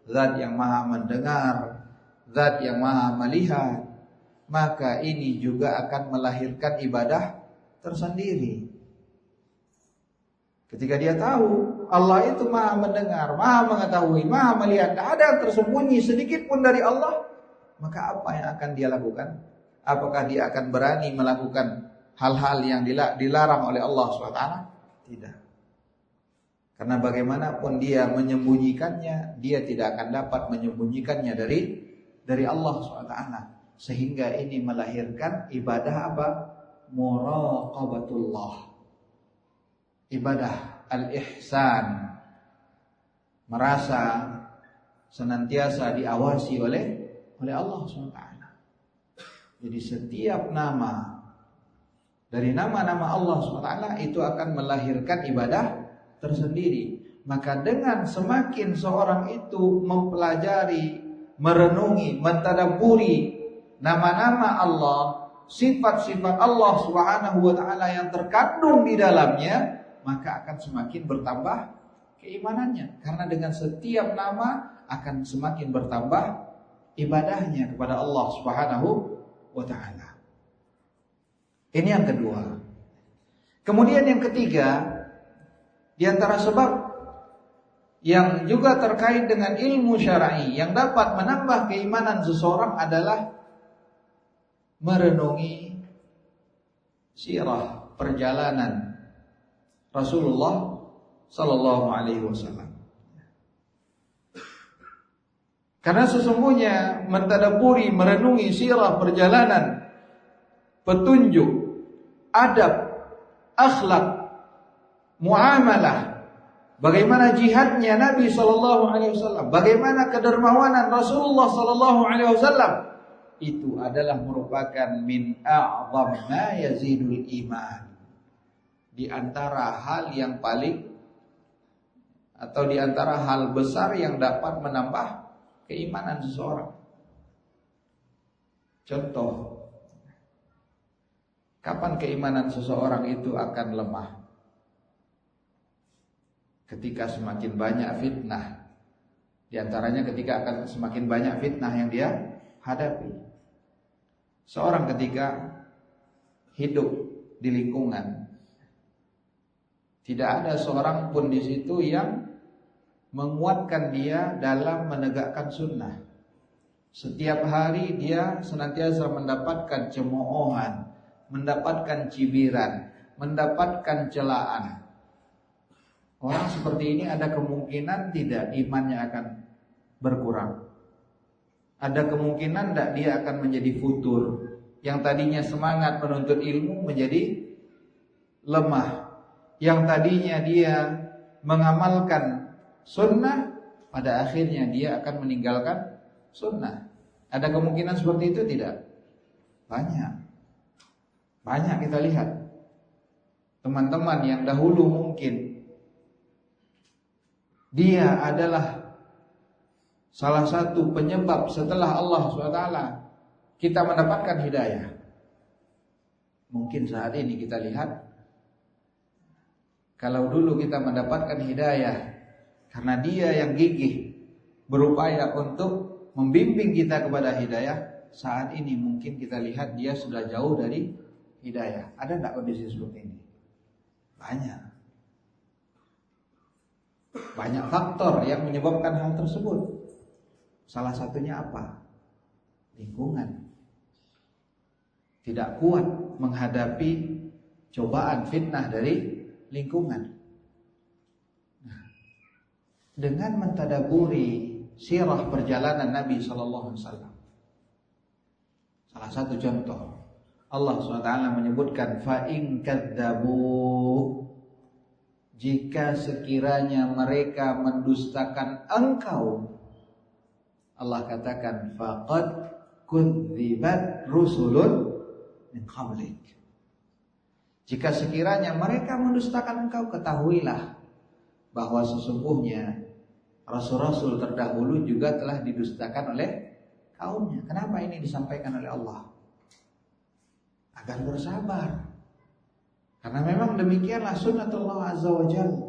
[SPEAKER 2] Zat yang maha mendengar, Zat yang maha melihat. Maka ini juga akan melahirkan ibadah tersendiri. Ketika dia tahu Allah itu maha mendengar, maha mengetahui, maha melihat, tidak ada yang tersembunyi sedikit pun dari Allah, maka apa yang akan dia lakukan? Apakah dia akan berani melakukan hal-hal yang dilarang oleh Allah SWT? Tidak. Karena bagaimanapun dia menyembunyikannya, dia tidak akan dapat menyembunyikannya dari Allah SWT. Sehingga ini melahirkan ibadah apa? Muraqabatullah. Ibadah al-ihsan, merasa senantiasa diawasi oleh Allah SWT. Jadi setiap nama dari nama-nama Allah SWT itu akan melahirkan ibadah tersendiri. Maka dengan semakin seorang itu mempelajari, merenungi, mentadabburi nama-nama Allah, sifat-sifat Allah Subhanahu wa taala yang terkandung di dalamnya, maka akan semakin bertambah keimanannya. Karena dengan setiap nama akan semakin bertambah ibadahnya kepada Allah Subhanahu wa taala. Ini yang kedua. Kemudian yang ketiga, di antara sebab yang juga terkait dengan ilmu syar'i yang dapat menambah keimanan seseorang adalah merenungi sirah perjalanan Rasulullah sallallahu alaihi wasallam. Karena sesungguhnya mentadabburi, merenungi sirah perjalanan, petunjuk, adab, akhlak, muamalah, bagaimana jihadnya Nabi sallallahu alaihi wasallam, bagaimana kedermawanan Rasulullah sallallahu alaihi wasallam, itu adalah merupakan min a'zam ma yazidul iman. Di antara hal yang paling atau di antara hal besar yang dapat menambah keimanan seseorang. Contoh, kapan keimanan seseorang itu akan lemah? Ketika semakin banyak fitnah. Di antaranya ketika akan semakin banyak fitnah yang dia hadapi. Seorang ketika hidup di lingkungan, tidak ada seorang pun di situ yang menguatkan dia dalam menegakkan sunnah. Setiap hari dia senantiasa mendapatkan cemoohan, mendapatkan cibiran, mendapatkan celaan. Orang seperti ini ada kemungkinan tidak imannya akan berkurang. Ada kemungkinan tidak dia akan menjadi futur. Yang tadinya semangat menuntut ilmu menjadi lemah. Yang tadinya dia mengamalkan sunnah, pada akhirnya dia akan meninggalkan sunnah. Ada kemungkinan seperti itu tidak? Banyak. Banyak kita lihat. Teman-teman yang dahulu mungkin dia adalah salah satu penyebab setelah Allah SWT kita mendapatkan hidayah. Mungkin saat ini kita lihat, kalau dulu kita mendapatkan hidayah karena dia yang gigih berupaya untuk membimbing kita kepada hidayah, saat ini mungkin kita lihat dia sudah jauh dari hidayah. Ada tidak kondisi seperti ini? Banyak. Banyak faktor yang menyebabkan hal tersebut. Salah satunya apa? Lingkungan. Tidak kuat menghadapi cobaan fitnah dari lingkungan. Nah, dengan mentadaburi sirah perjalanan Nabi sallallahu alaihi wasallam. Salah satu contoh, Allah SWT menyebutkan fa in kadzabu, jika sekiranya mereka mendustakan engkau, Allah katakan faqad kudzibat rusulun min qablik. Jika sekiranya mereka mendustakan engkau, ketahuilah bahwa sesungguhnya rasul-rasul terdahulu juga telah didustakan oleh kaumnya. Kenapa ini disampaikan oleh Allah? Agar bersabar. Karena memang demikianlah sunnatullah azza wa jalla.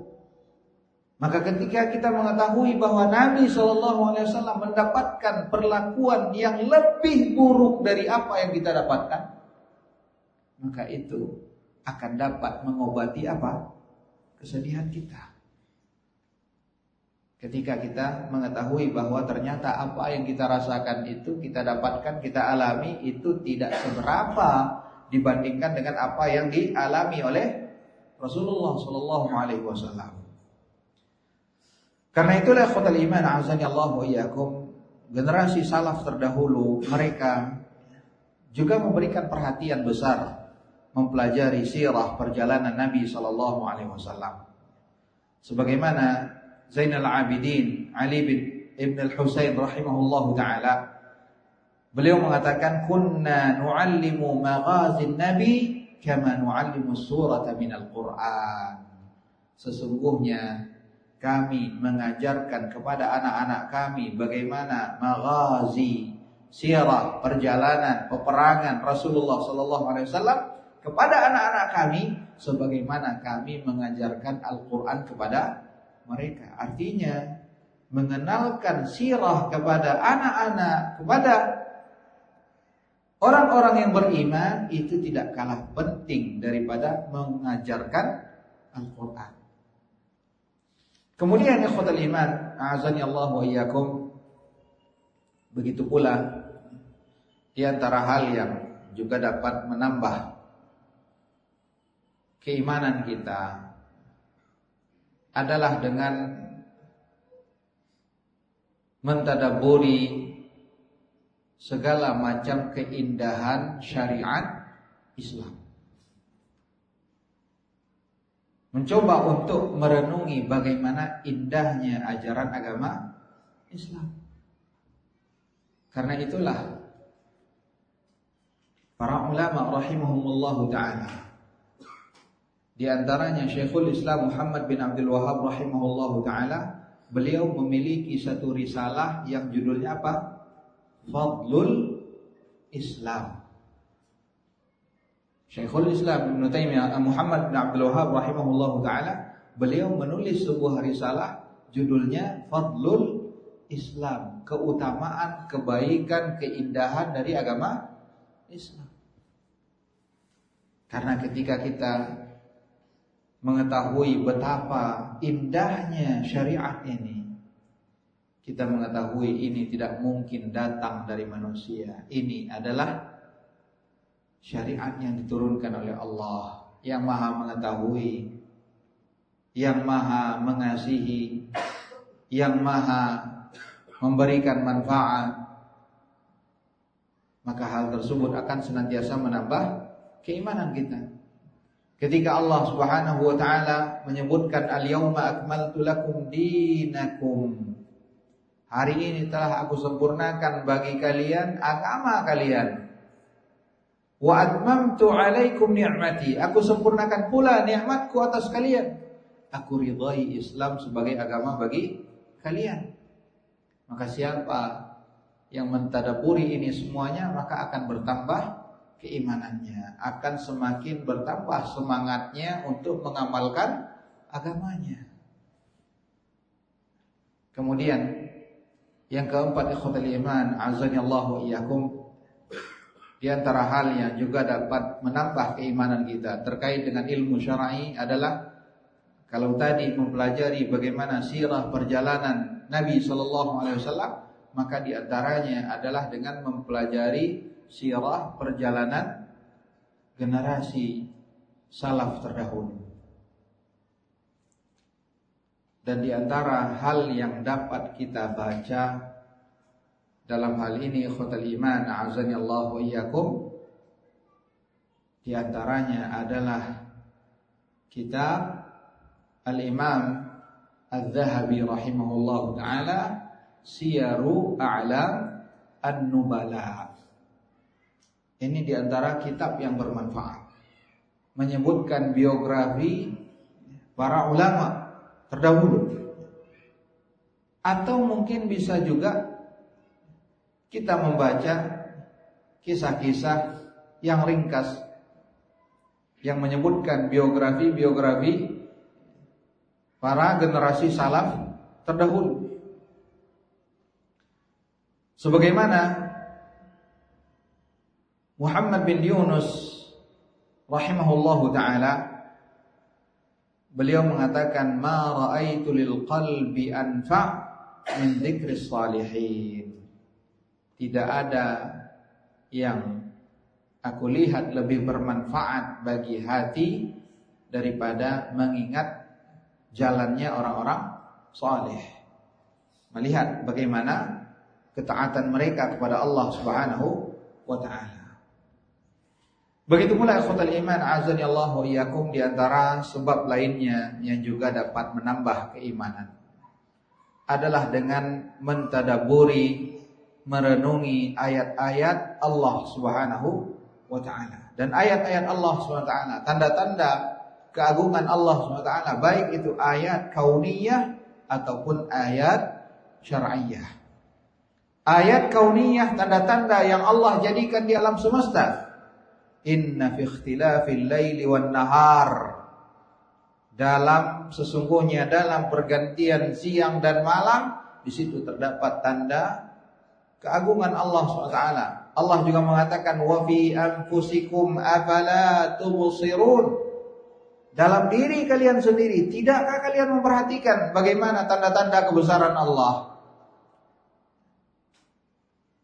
[SPEAKER 2] Maka ketika kita mengetahui bahwa Nabi SAW mendapatkan perlakuan yang lebih buruk dari apa yang kita dapatkan, maka itu akan dapat mengobati apa? Kesedihan kita. Ketika kita mengetahui bahwa ternyata apa yang kita rasakan itu, kita dapatkan, kita alami, itu tidak seberapa dibandingkan dengan apa yang dialami oleh Rasulullah SAW. Karena itulah ikhwatal iman, a'azani Allah wa iyyakum, generasi salaf terdahulu mereka juga memberikan perhatian besar mempelajari sirah perjalanan Nabi SAW. Sebagaimana Zainal Abidin Ali bin Ibn al-Husain rahimahullahu ta'ala, beliau mengatakan, kunna nu'allimu maghazin Nabi kama nu'allimu surata minal Qur'an. Sesungguhnya kami mengajarkan kepada anak-anak kami bagaimana maghazi, sirah, perjalanan, peperangan Rasulullah SAW kepada anak-anak kami sebagaimana kami mengajarkan Al-Quran kepada mereka. Artinya mengenalkan sirah kepada anak-anak, kepada orang-orang yang beriman itu tidak kalah penting daripada mengajarkan Al-Quran. Kemudian ikhwatal iman, a'azani Allah wa iyyakum, begitu pula di antara hal yang juga dapat menambah keimanan kita adalah dengan mentadabburi segala macam keindahan syariat Islam. Mencoba untuk merenungi bagaimana indahnya ajaran agama Islam. Karena itulah para ulama rahimahumullahu ta'ala, di antaranya Syekhul Islam Muhammad bin Abdul Wahhab rahimahullahu ta'ala, beliau memiliki satu risalah yang judulnya apa? Fadlul Islam. Syekhul Islam Ibn Taimiyah Muhammad bin Abdul Wahhab rahimahullahu ta'ala, beliau menulis sebuah risalah judulnya Fadlul Islam, keutamaan, kebaikan, keindahan dari agama Islam. Karena ketika kita mengetahui betapa indahnya syariat ini, kita mengetahui ini tidak mungkin datang dari manusia. Ini adalah syariat yang diturunkan oleh Allah yang maha mengetahui, yang maha mengasihi, yang maha memberikan manfaat. Maka hal tersebut akan senantiasa menambah keimanan kita. Ketika Allah Subhanahu wa taala menyebutkan al-yauma akmaltu lakum dinakum, hari ini telah aku sempurnakan bagi kalian agama kalian. Wa atmamtu alaikum ni'mati, aku sempurnakan pula nikmatku atas kalian. Aku ridai Islam sebagai agama bagi kalian. Maka siapa yang mentadaburi ini semuanya, maka akan bertambah keimanannya, akan semakin bertambah semangatnya untuk mengamalkan agamanya. Kemudian yang keempat, ikhwatul iman, azani Allah wa iyyakum, di antara hal yang juga dapat menambah keimanan kita terkait dengan ilmu syar'i adalah, kalau tadi mempelajari bagaimana sirah perjalanan Nabi SAW, maka di antaranya adalah dengan mempelajari sirah perjalanan generasi salaf terdahulu. Dan di antara hal yang dapat kita baca dalam hal ini, ikhwatal iman, a'azani Allah wa iyyakum, di antaranya adalah kitab Al-Imam Al-Zahabi rahimahullahu ta'ala, Siyaru A'lam An-Nubala. Ini di antara kitab yang bermanfaat, menyebutkan biografi para ulama terdahulu. Atau mungkin bisa juga kita membaca kisah-kisah yang ringkas yang menyebutkan biografi-biografi para generasi salaf terdahulu. Sebagaimana Muhammad bin Yunus rahimahullahu ta'ala, beliau mengatakan ma ra'aitu lil qalbi anfa' min dzikris salihin. Tidak ada yang aku lihat lebih bermanfaat bagi hati daripada mengingat jalannya orang-orang saleh. Melihat bagaimana ketaatan mereka kepada Allah Subhanahu wa taala. Begitu pula ikhwatal iman azani Allah wa iyyakum, di antara sebab lainnya yang juga dapat menambah keimanan adalah dengan mentadaburi, merenungi ayat-ayat Allah Subhanahu wa taala. Dan ayat-ayat Allah Subhanahu wa taala, tanda-tanda keagungan Allah Subhanahu wa taala, baik itu ayat kauniyah ataupun ayat syar'iyyah. Ayat kauniyah, tanda-tanda yang Allah jadikan di alam semesta. Inna fi ikhtilafil laili wan nahar, sesungguhnya dalam pergantian siang dan malam, di situ terdapat tanda keagungan Allah SWT. Allah juga mengatakan wa fi anfusikum afala tubsirun. Dalam diri kalian sendiri, tidakkah kalian memperhatikan bagaimana tanda-tanda kebesaran Allah?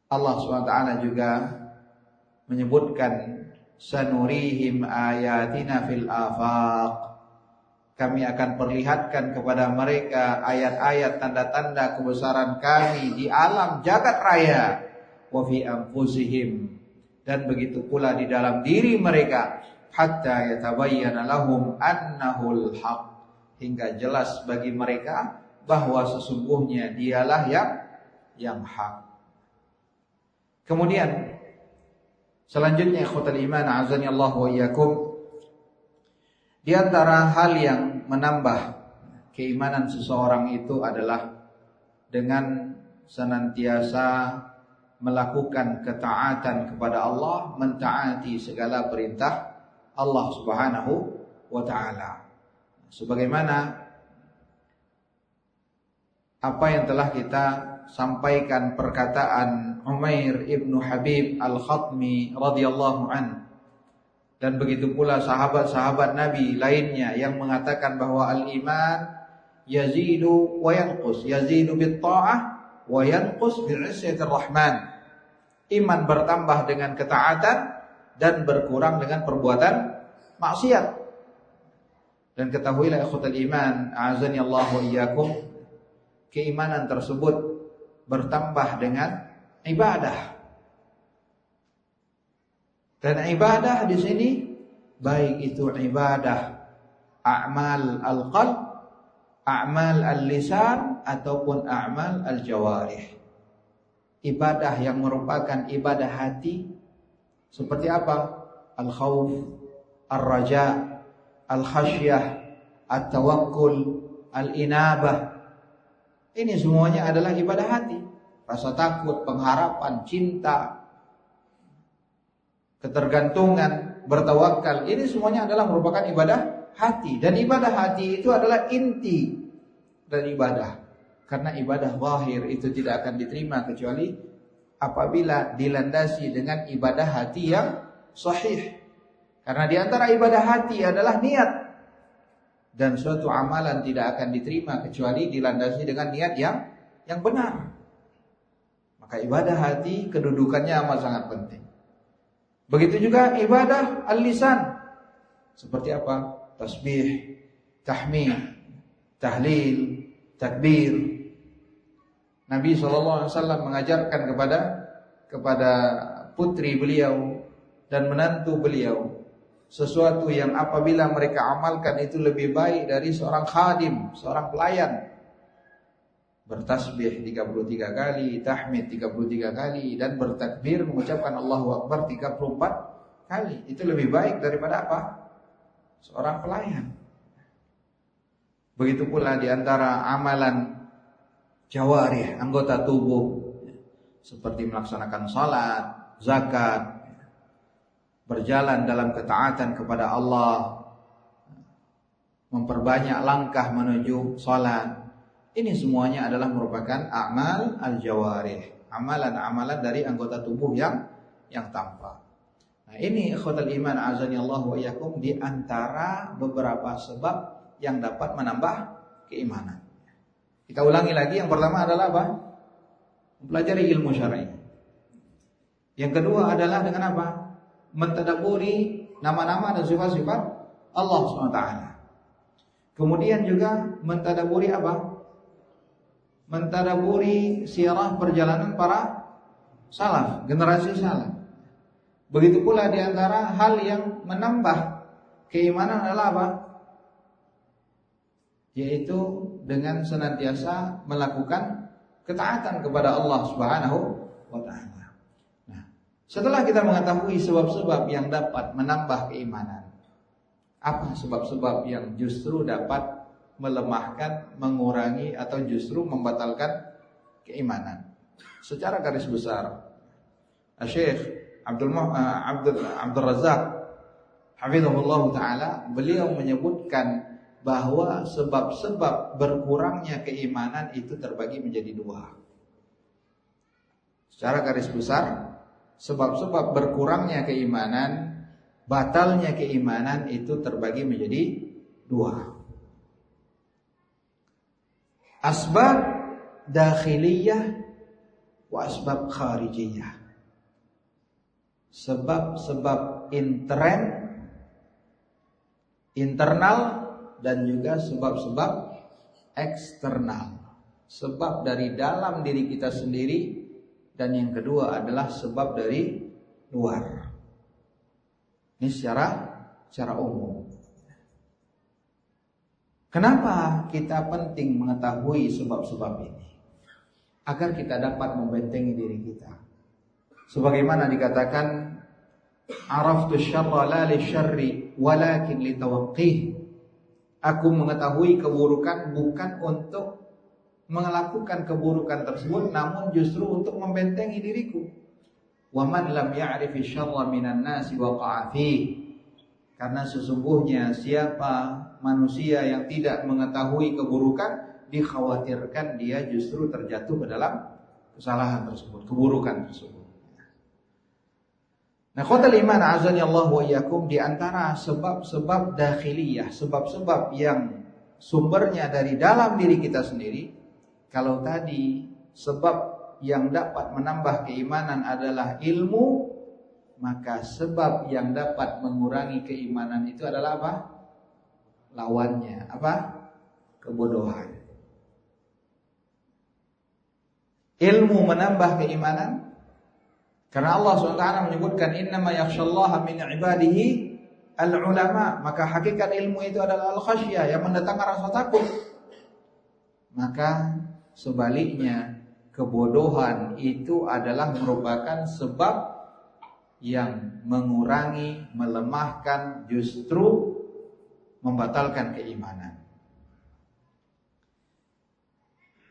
[SPEAKER 2] Allah SWT juga menyebutkan sanurihim ayatina fil afaq. Kami akan perlihatkan kepada mereka ayat-ayat tanda-tanda kebesaran kami di alam jagat raya. Wa fi anfusihim, dan begitu pula di dalam diri mereka, hatta yatabayyana lahum annahul haq, hingga jelas bagi mereka bahwa sesungguhnya dialah yang hak. Kemudian selanjutnya ikhwatal iman azani Allah wa iyyakum, di antara hal yang menambah keimanan seseorang itu adalah dengan senantiasa melakukan ketaatan kepada Allah, mentaati segala perintah Allah Subhanahu wa taala. Sebagaimana apa yang telah kita sampaikan perkataan Umair ibnu Habib al-Khatmi radhiyallahu an, dan begitu pula sahabat-sahabat Nabi lainnya yang mengatakan bahwa al-iman yazidu wa yanqus, yazidu bit ta'ah wa yanqus bi 'isyatir rahman. Iman bertambah dengan ketaatan dan berkurang dengan perbuatan maksiat. Dan ketahuilah ikhwatal iman a'azani Allah wa iyyakum, keimanan tersebut bertambah dengan ibadah. Dan ibadah di sini baik itu ibadah a'mal al-qalb, a'mal al-lisan ataupun a'mal al-jawarih. Ibadah yang merupakan ibadah hati seperti apa? Al-khauf, al-raja, al-khasyah, at-tawakkul, al-inabah. Ini semuanya adalah ibadah hati. Rasa takut, pengharapan, cinta, ketergantungan, bertawakal, ini semuanya adalah merupakan ibadah hati. Dan ibadah hati itu adalah inti dari ibadah. Karena ibadah zahir itu tidak akan diterima kecuali apabila dilandasi dengan ibadah hati yang sahih. Karena di antara ibadah hati adalah niat. Dan suatu amalan tidak akan diterima kecuali dilandasi dengan niat yang benar. Maka ibadah hati kedudukannya amat sangat penting. Begitu juga ibadah al-lisan. Seperti apa? Tasbih, tahmid, tahlil, takbir. Nabi SAW mengajarkan kepada putri beliau dan menantu beliau sesuatu yang apabila mereka amalkan itu lebih baik dari seorang khadim, seorang pelayan. Bertasbih 33 kali, tahmid 33 kali, dan bertakbir mengucapkan Allahu Akbar 34 kali. Itu lebih baik daripada apa? Seorang pelayan. Begitu pula di antara amalan jawarih, anggota tubuh, seperti melaksanakan salat, zakat, berjalan dalam ketaatan kepada Allah, memperbanyak langkah menuju salat. Ini semuanya adalah merupakan amal al-jawarih, amalan-amalan dari anggota tubuh yang tampak. Nah, ini ikhwatal iman azani Allah wa iyyakum, di antara beberapa sebab yang dapat menambah keimanan. Kita ulangi lagi, yang pertama adalah apa? Mempelajari ilmu syar'i. Yang kedua adalah dengan apa? Mentadabburi nama-nama dan sifat-sifat Allah SWT. Kemudian juga mentadabburi apa? Mentadabburi sirah perjalanan para salaf, generasi salaf. Begitu pula di antara hal yang menambah keimanan adalah apa? Yaitu dengan senantiasa melakukan ketaatan kepada Allah Subhanahu wa taala. Nah, setelah kita mengetahui sebab-sebab yang dapat menambah keimanan, apa sebab-sebab yang justru dapat melemahkan, mengurangi atau justru membatalkan keimanan? Secara garis besar, Syekh Abdul Razzaq hafizahullah taala, beliau menyebutkan bahwa sebab-sebab berkurangnya keimanan itu terbagi menjadi dua. Secara garis besar, sebab-sebab berkurangnya keimanan, batalnya keimanan itu terbagi menjadi dua. Asbab dakhiliyah wa asbab kharijiyah. Sebab-sebab internal dan juga sebab-sebab eksternal. Sebab dari dalam diri kita sendiri, dan yang kedua adalah sebab dari luar. Ini secara umum. Kenapa kita penting mengetahui sebab-sebab ini? Agar kita dapat membentengi diri kita. Sebagaimana dikatakan, araftu syarra la li syarri walakin li tawaqqih. Aku mengetahui keburukan bukan untuk melakukan keburukan tersebut, namun justru untuk membentengi diriku. Wa man lam ya'rifi syarra minan nasi waqa'a fihi. Karena sesungguhnya siapa manusia yang tidak mengetahui keburukan, dikhawatirkan dia justru terjatuh ke dalam kesalahan tersebut, keburukan tersebut. Nah, qatal iman azani Allah wa iyyakum, di antara sebab-sebab dakhiliyah, sebab-sebab yang sumbernya dari dalam diri kita sendiri. Kalau tadi sebab yang dapat menambah keimanan adalah ilmu, maka sebab yang dapat mengurangi keimanan itu adalah apa? Lawannya, apa? Kebodohan. Ilmu menambah keimanan, karena Allah SWT menyebutkan innama yakhshallaha min ibadihi al-ulama, maka hakikat ilmu itu adalah al-khasyah, yang mendatangkan rasa takut. Maka sebaliknya, kebodohan itu adalah merupakan sebab yang mengurangi, melemahkan, justru membatalkan keimanan.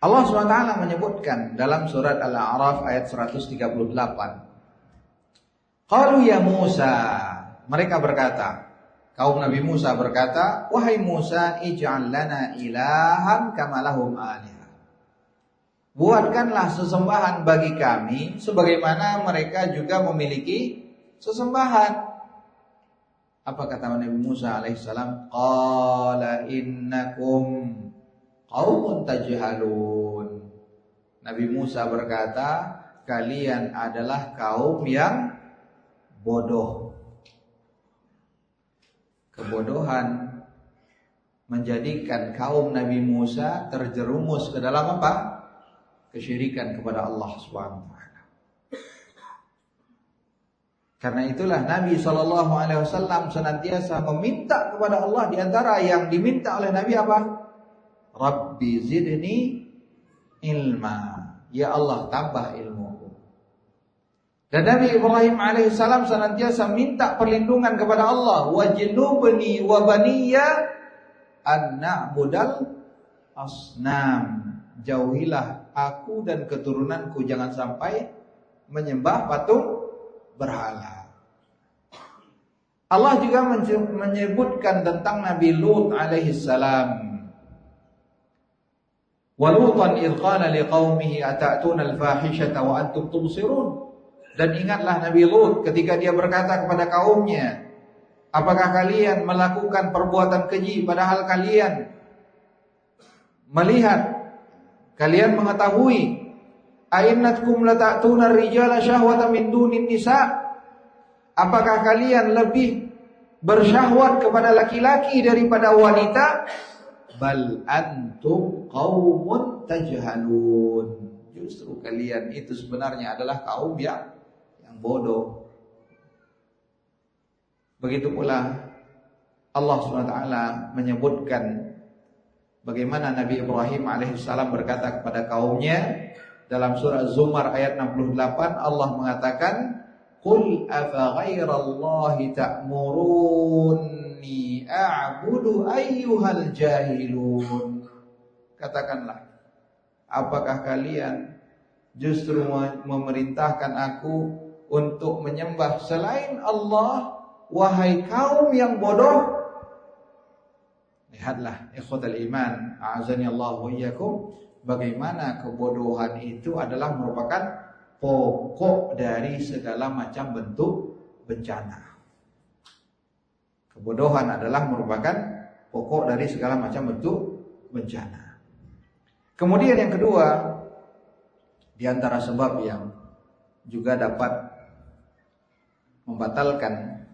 [SPEAKER 2] Allah SWT menyebutkan dalam surat Al-A'raf ayat 138. Qalu ya Musa, mereka berkata, kaum Nabi Musa berkata, wahai Musa, ij'al lana ilahan kama lahum alihah. Buatkanlah sesembahan bagi kami sebagaimana mereka juga memiliki sesembahan. Apa kata Nabi Musa alaihissalam? Qala innakum qaumun tajhalun. Nabi Musa berkata, kalian adalah kaum yang bodoh. Kebodohan menjadikan kaum Nabi Musa terjerumus ke dalam apa? Kesyirikan kepada Allah SWT. Karena itulah Nabi SAW senantiasa meminta kepada Allah. Di antara yang diminta oleh Nabi apa? Rabbi zidni ilma. Ya Allah, tambah ilmuku. Dan Nabi Ibrahim alaihissalam senantiasa minta perlindungan kepada Allah. Wajnubni wa baniya an na'budal asnam. Jauhilah aku dan keturunanku jangan sampai menyembah patung berhala. Allah juga menyebutkan tentang Nabi Lut alaihissalam. Wa Lutan idh qala liqaumihi ata'tuna al-fahishata wa antum tubsirun. Dan ingatlah Nabi Lut ketika dia berkata kepada kaumnya, Apakah kalian melakukan perbuatan keji padahal kalian melihat, kalian mengetahui, ainnatkum lata'tuna ar-rijala syahwatan min dunin nisa? Apakah kalian lebih bersyahwat kepada laki-laki daripada wanita? Bal antum qaumun tajhalun. Justru kalian itu sebenarnya adalah kaum yang bodoh. Begitu pula Allah SWT menyebutkan bagaimana Nabi Ibrahim alaihissalam berkata kepada kaumnya dalam surah Az-Zumar ayat 68. Allah mengatakan, Qul afa ghairallahi ta'muruni a'budu ayyuhal jahilun. Katakanlah, apakah kalian justru memerintahkan aku untuk menyembah selain Allah, wahai kaum yang bodoh? Lihatlah ikhwatal iman, a'azani Allah wa iyyakum, bagaimana kebodohan itu adalah merupakan pokok dari segala macam bentuk bencana. Kebodohan adalah merupakan pokok dari segala macam bentuk bencana. Kemudian yang kedua, di antara sebab yang juga dapat membatalkan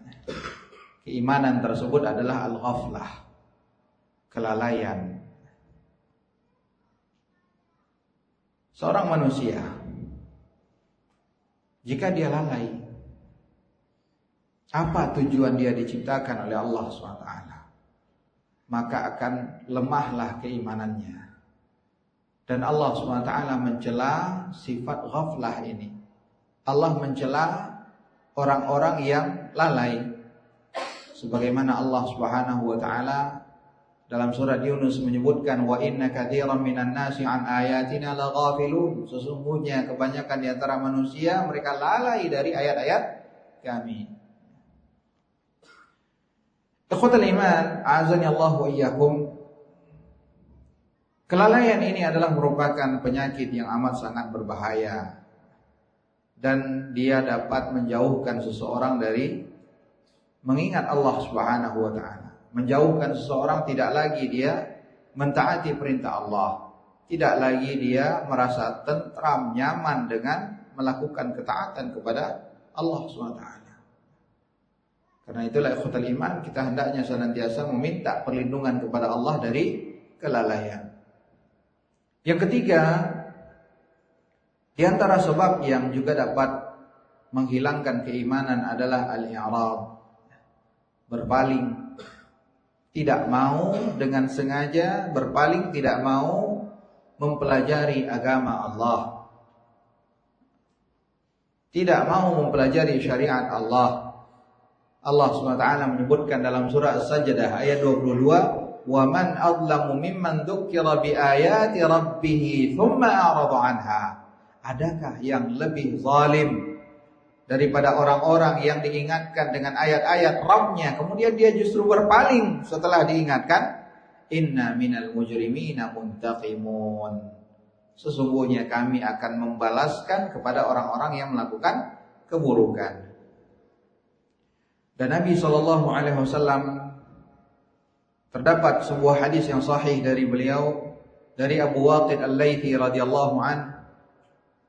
[SPEAKER 2] keimanan tersebut adalah al-ghaflah, kelalaian. Seorang manusia jika dia lalai, apa tujuan dia diciptakan oleh Allah SWT, maka akan lemahlah keimanannya. Dan Allah SWT mencela sifat ghaflah ini. Allah mencela orang-orang yang lalai, sebagaimana Allah Subhanahu wa taala dalam surat Yunus menyebutkan, wa inna katsiran minan nasi an ayatina laghafilun. Sesungguhnya kebanyakan di antara manusia mereka lalai dari ayat-ayat kami. Ikhwatul iman, a'azani Allah wa iyyakum. Kelalaian ini adalah merupakan penyakit yang amat sangat berbahaya, dan dia dapat menjauhkan seseorang dari mengingat Allah Subhanahu wa taala. Menjauhkan seseorang, tidak lagi dia mentaati perintah Allah, tidak lagi dia merasa tentram, nyaman dengan melakukan ketaatan kepada Allah SWT. Karena itulah ikhwatul iman, kita hendaknya senantiasa meminta perlindungan kepada Allah dari kelalaian. Yang ketiga, di antara sebab yang juga dapat menghilangkan keimanan adalah al-i'rad, berpaling. Tidak mau dengan sengaja berpaling, tidak mau mempelajari agama Allah, tidak mau mempelajari syariat Allah. Allah SWT menyebutkan dalam surah As-Sajdah ayat 22, wa man adlamu mimman dzukkira bi ayati rabbih thumma a'rada anha. Adakah yang lebih zalim daripada orang-orang yang diingatkan dengan ayat-ayat Rabb-nya, kemudian dia justru berpaling setelah diingatkan? Inna minal mujrimina muntaqimun. Sesungguhnya kami akan membalaskan kepada orang-orang yang melakukan keburukan. Dan Nabi SAW, terdapat sebuah hadis yang sahih dari beliau, dari Abu Waqid Al-Laythi radhiyallahu anhu,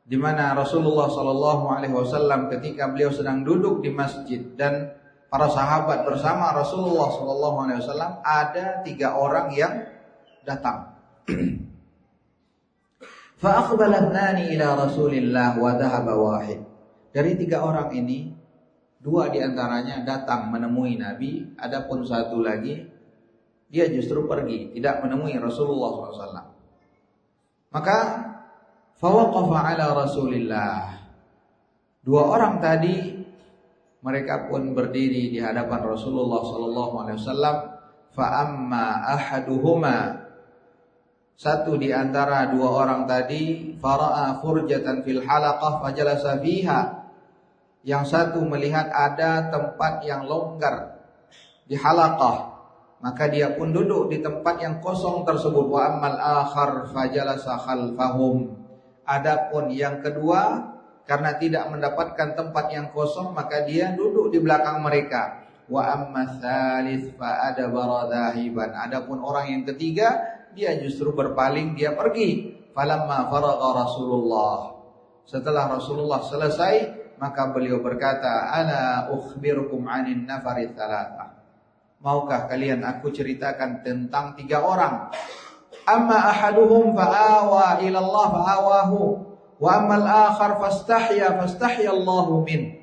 [SPEAKER 2] di mana Rasulullah SAW ketika beliau sedang duduk di masjid dan para sahabat bersama Rasulullah SAW, ada 3 orang yang datang. Fa aqbala ithnani ila Rasulillah wa dhahaba wahid. Dari 3 orang ini, 2 diantaranya datang menemui Nabi, adapun 1 lagi dia justru pergi, tidak menemui Rasulullah SAW. Maka fawaqafa ala Rasulillah. 2 orang tadi mereka pun berdiri di hadapan Rasulullah SAW. Fa amma ahaduhuma, 1 di antara 2 orang tadi, fara'a furjatan fil halaqah fajalasa fiha. Yang 1 melihat ada tempat yang longgar di halaqah, maka dia pun duduk di tempat yang kosong tersebut. Wa ammal akhar fajalasa khalfahum. Adapun yang kedua, karena tidak mendapatkan tempat yang kosong, maka dia duduk di belakang mereka. wa amma tsalits fa adbara dhahiban. Adapun orang yang ketiga, dia justru berpaling, dia pergi. Falamma faragha Rasulullah, setelah Rasulullah selesai, maka beliau berkata, ala ukhbirukum 'anin nafari tsalatsah. Maukah kalian aku ceritakan tentang 3 orang? Amma ahaduhum fa'awa ila Allah fa'awahu, wa ammal akhar fastahya Allahu min.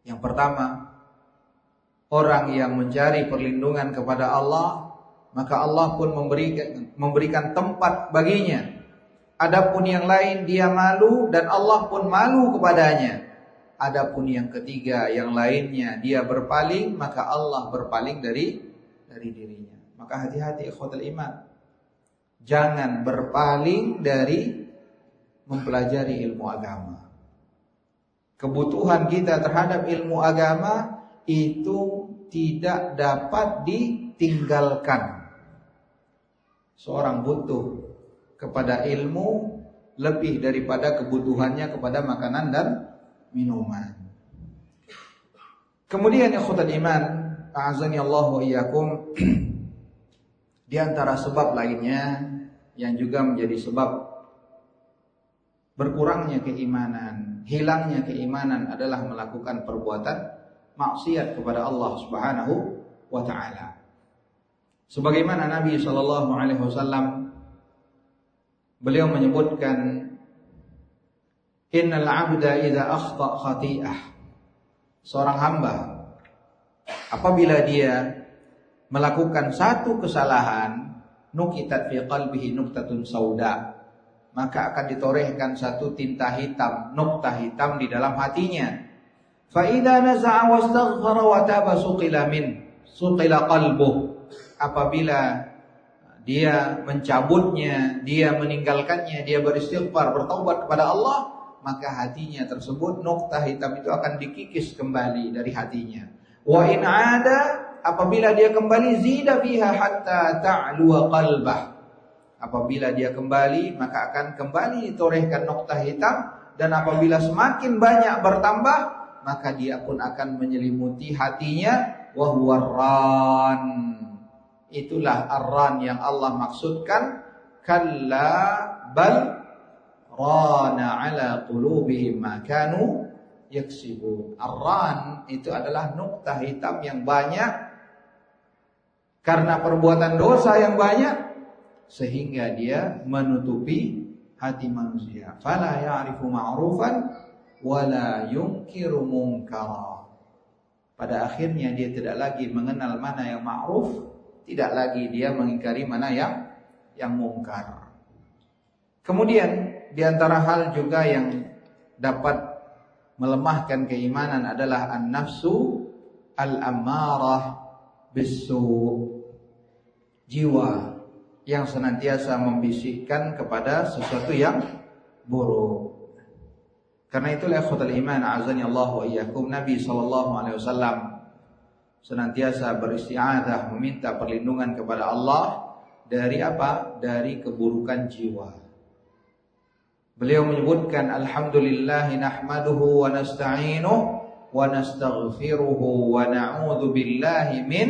[SPEAKER 2] Yang pertama, orang yang mencari perlindungan kepada Allah, maka Allah pun memberikan tempat baginya. Adapun yang lain dia malu dan Allah pun malu kepadanya. Adapun yang ketiga, yang lainnya dia berpaling, maka Allah berpaling dari dirinya. Maka hati-hati ikhwatul iman. Jangan berpaling dari mempelajari ilmu agama. Kebutuhan kita terhadap ilmu agama itu tidak dapat ditinggalkan. Seorang butuh kepada ilmu lebih daripada kebutuhannya kepada makanan dan minuman. Kemudian ikhwatul iman, a'azani Allah wa iyyakum, di antara sebab lainnya yang juga menjadi sebab berkurangnya keimanan, hilangnya keimanan adalah melakukan perbuatan maksiat kepada Allah Subhanahu wa taala. Sebagaimana Nabi sallallahu alaihi wasallam beliau menyebutkan, innal 'abda idza akhta khati'ah, seorang hamba apabila dia melakukan satu kesalahan, nukitat fi qalbihi nuktatun sauda, maka akan ditorehkan satu tinta hitam, nukta hitam di dalam hatinya. Fa idza naza'a wastaghfara wa taba suqila qalbuh, apabila dia mencabutnya, dia meninggalkannya, dia beristighfar, bertaubat kepada Allah, maka hatinya tersebut, nukta hitam itu akan dikikis kembali dari hatinya. Wa in 'ada, apabila dia kembali, zida fiha hatta ta'luwa qalbah, apabila dia kembali maka akan kembali ditorehkan nokta hitam, dan apabila semakin banyak bertambah maka dia pun akan menyelimuti hatinya. Wa huwa ar-ran, itulah ar-ran yang Allah maksudkan, kalla bal rana ala qulubihim ma kanu yaksibun. Ar-ran itu adalah nukta hitam yang banyak karena perbuatan dosa yang banyak, sehingga dia menutupi hati manusia. Fala ya'rifu ma'rufan wala yunkiru munkara. Pada akhirnya dia tidak lagi mengenal mana yang ma'ruf, tidak lagi dia mengingkari mana yang mungkar. Kemudian di antara hal juga yang dapat melemahkan keimanan adalah an-nafsu al-ammarah bis-su', jiwa yang senantiasa membisikkan kepada sesuatu yang buruk. Karena itulah ikhwatul iman, a'azani Allah wa iyyakum, Nabi SAW senantiasa beristi'adzah, meminta perlindungan kepada Allah dari apa? Dari keburukan jiwa. Beliau menyebutkan, alhamdulillahi nahmaduhu wa nasta'inuhu wa nastaghfiruhu wa na'udzu billahi min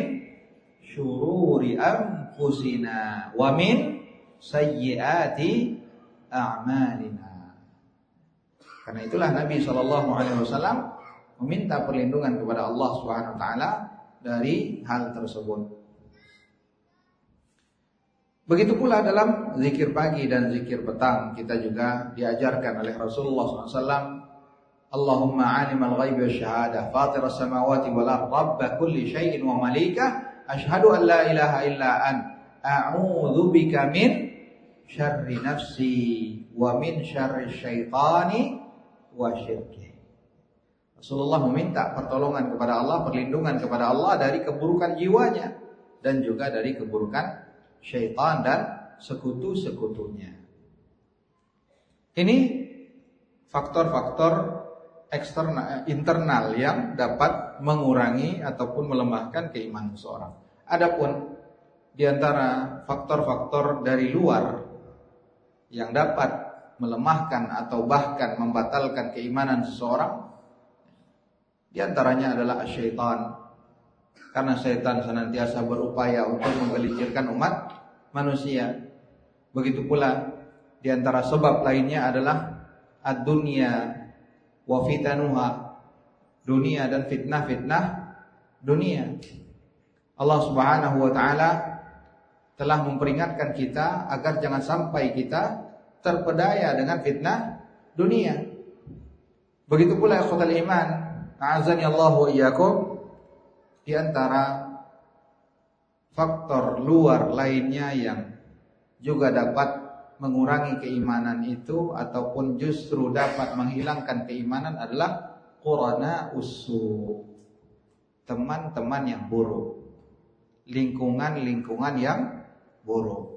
[SPEAKER 2] syururi anfusina wa min sayyiati a'malina. Karena itulah Nabi SAW meminta perlindungan kepada Allah Subhanahu wa taala dari hal tersebut. Begitu pula dalam zikir pagi dan zikir petang, kita juga diajarkan oleh Rasulullah SAW, Allahumma alimal ghaibi wasyahadah, fatiras samawati wal ardh, rabb kulli syai'in wa malikah, asyhadu an la ilaha illa an, a'udzu bika min syarri nafsi wa min syarri syaitani wa syirki. Rasulullah meminta pertolongan kepada Allah, perlindungan kepada Allah dari keburukan jiwanya dan juga dari keburukan syaitan dan sekutu-sekutunya. Ini faktor-faktor eksternal, internal yang dapat mengurangi ataupun melemahkan keimanan seseorang. Adapun di antara faktor-faktor dari luar yang dapat melemahkan atau bahkan membatalkan keimanan seseorang, di antaranya adalah syaitan, Karena setan senantiasa berupaya untuk menggelincirkan umat manusia. Begitu pula di antara sebab lainnya adalah ad-dunya wa fitanuha, dunia dan fitnah-fitnah dunia. Allah Subhanahu wa taala telah memperingatkan kita agar jangan sampai kita terpedaya dengan fitnah dunia. Begitu pula ikhwatal iman, a'azani Allah wa iyyakum, di antara faktor luar lainnya yang juga dapat mengurangi keimanan itu ataupun justru dapat menghilangkan keimanan adalah qurana usu, teman-teman yang buruk, lingkungan-lingkungan yang buruk.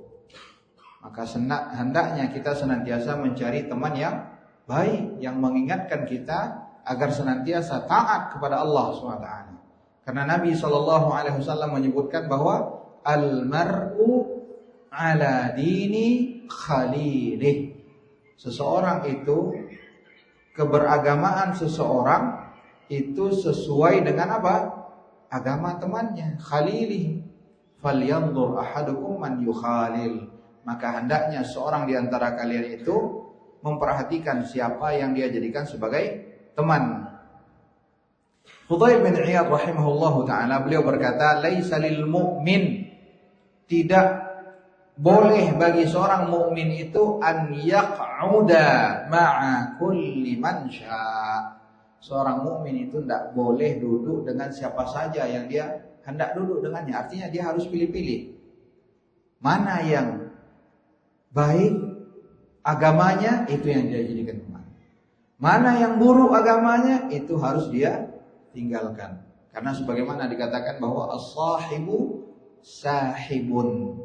[SPEAKER 2] Maka hendaknya kita senantiasa mencari teman yang baik, yang mengingatkan kita agar senantiasa taat kepada Allah SWT. Karena Nabi SAW menyebutkan bahwa al-mar'u ala dini khalilih. Seseorang itu, keberagamaan seseorang itu sesuai dengan apa? Agama temannya. Khalilih. Falyanzur ahadukum man yukhalil. Maka hendaknya seorang di antara kalian itu memperhatikan siapa yang dia jadikan sebagai teman. Fudail bin Iyad rahimahullahu ta'ala, beliau berkata, laisa lil mu'min, tidak boleh bagi seorang mukmin itu an yaq'uda ma'a kulli man syaa. Seorang mukmin itu tidak boleh duduk dengan siapa saja yang dia hendak duduk dengannya. Artinya dia harus pilih-pilih. Mana yang baik agamanya, itu yang dia jadikan teman. Mana yang buruk agamanya, itu harus dia tinggalkan. Karena sebagaimana dikatakan bahwa as-sahibu sahibun.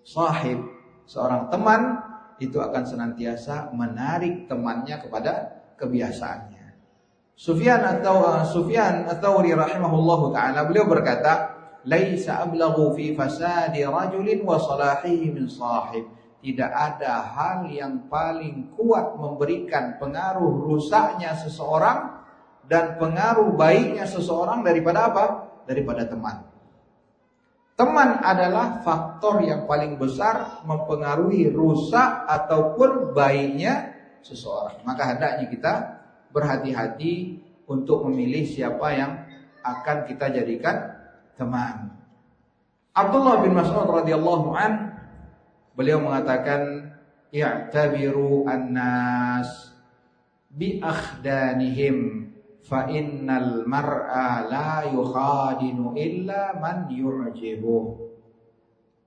[SPEAKER 2] Sahib, seorang teman, itu akan senantiasa menarik temannya kepada kebiasaannya. Sufyan Ats-Tsauri rahimahullahu ta'ala, beliau berkata, laisa ablaghu fi fasadi rajulin wa salahihi min sahib. Tidak ada hal yang paling kuat memberikan pengaruh rusaknya seseorang dan pengaruh baiknya seseorang daripada apa? Daripada teman. Teman adalah faktor yang paling besar mempengaruhi rusak ataupun baiknya seseorang. Maka hendaknya kita berhati-hati untuk memilih siapa yang akan kita jadikan teman. Abdullah bin Mas'ud radhiyallahu an, beliau mengatakan, i'tabiru an-nas bi akhdanihim fa innal mar'a la yukhadinu illa man yu'jibuh.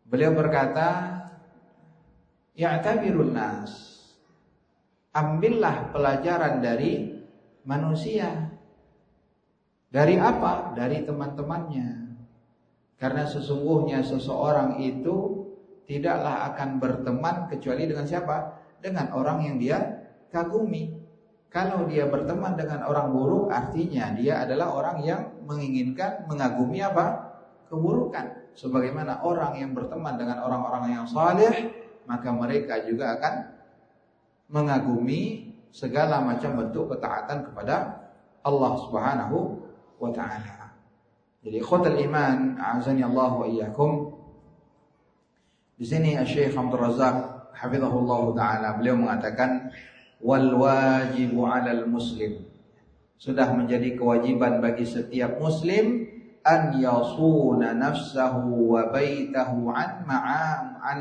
[SPEAKER 2] Beliau berkata, i'tabirun nas, ambillah pelajaran dari manusia. Dari apa? Dari teman-temannya. Karena sesungguhnya seseorang itu tidaklah akan berteman kecuali dengan siapa? Dengan orang yang dia kagumi. Kalau dia berteman dengan orang buruk, artinya dia adalah orang yang menginginkan, mengagumi apa? Keburukan. Sebagaimana orang yang berteman dengan orang-orang yang saleh, maka mereka juga akan mengagumi segala macam bentuk ketaatan kepada Allah Subhanahu wa ta'ala. Jadi ikhwatul iman, a'azani Allah wa iyyakum. Di sini Syekh Abdul Razak hafizahullah taala, beliau mengatakan, wal wajibu 'alal muslim, sudah menjadi kewajiban bagi setiap muslim an yasuna nafsahu wa baitahu an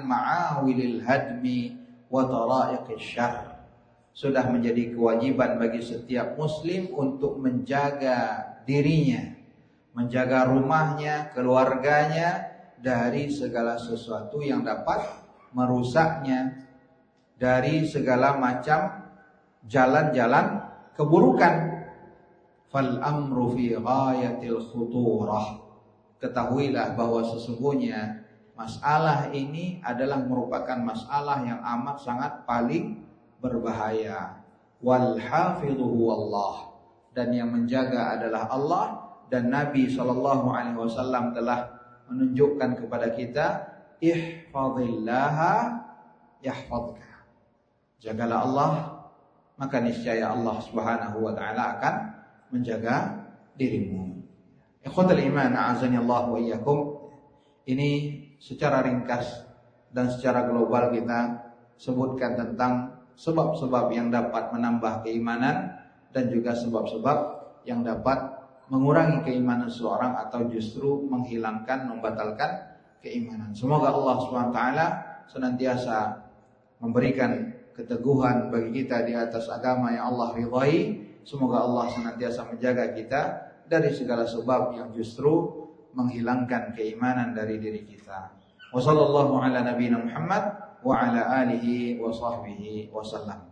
[SPEAKER 2] ma'awilil hadmi wa tara'iqish syarr. Sudah menjadi kewajiban bagi setiap muslim untuk menjaga dirinya, menjaga rumahnya, keluarganya dari segala sesuatu yang dapat merusaknya, dari segala macam jalan-jalan keburukan. Fal amru fi ghayatil khuturah. Ketahuilah bahwa sesungguhnya masalah ini adalah merupakan masalah yang amat sangat paling berbahaya. Wal hafidhu Allah, dan yang menjaga adalah Allah. Dan Nabi SAW telah menunjukkan kepada kita, ihfazillaha yahfazka. Jagalah Allah, maka niscaya Allah Subhanahu wa ta'ala akan menjaga dirimu. Ikhwatul iman, a'azanillahu wa iyyakum. Ini secara ringkas dan secara global kita sebutkan tentang sebab-sebab yang dapat menambah keimanan dan juga sebab-sebab yang dapat mengurangi keimanan seseorang atau justru menghilangkan, membatalkan keimanan. Semoga Allah SWT senantiasa memberikan keteguhan bagi kita di atas agama yang Allah ridhai. Semoga Allah senantiasa menjaga kita dari segala sebab yang justru menghilangkan keimanan dari diri kita. Wassallallahu ala nabiyina Muhammad wa ala alihi wa sahbihi wasallam.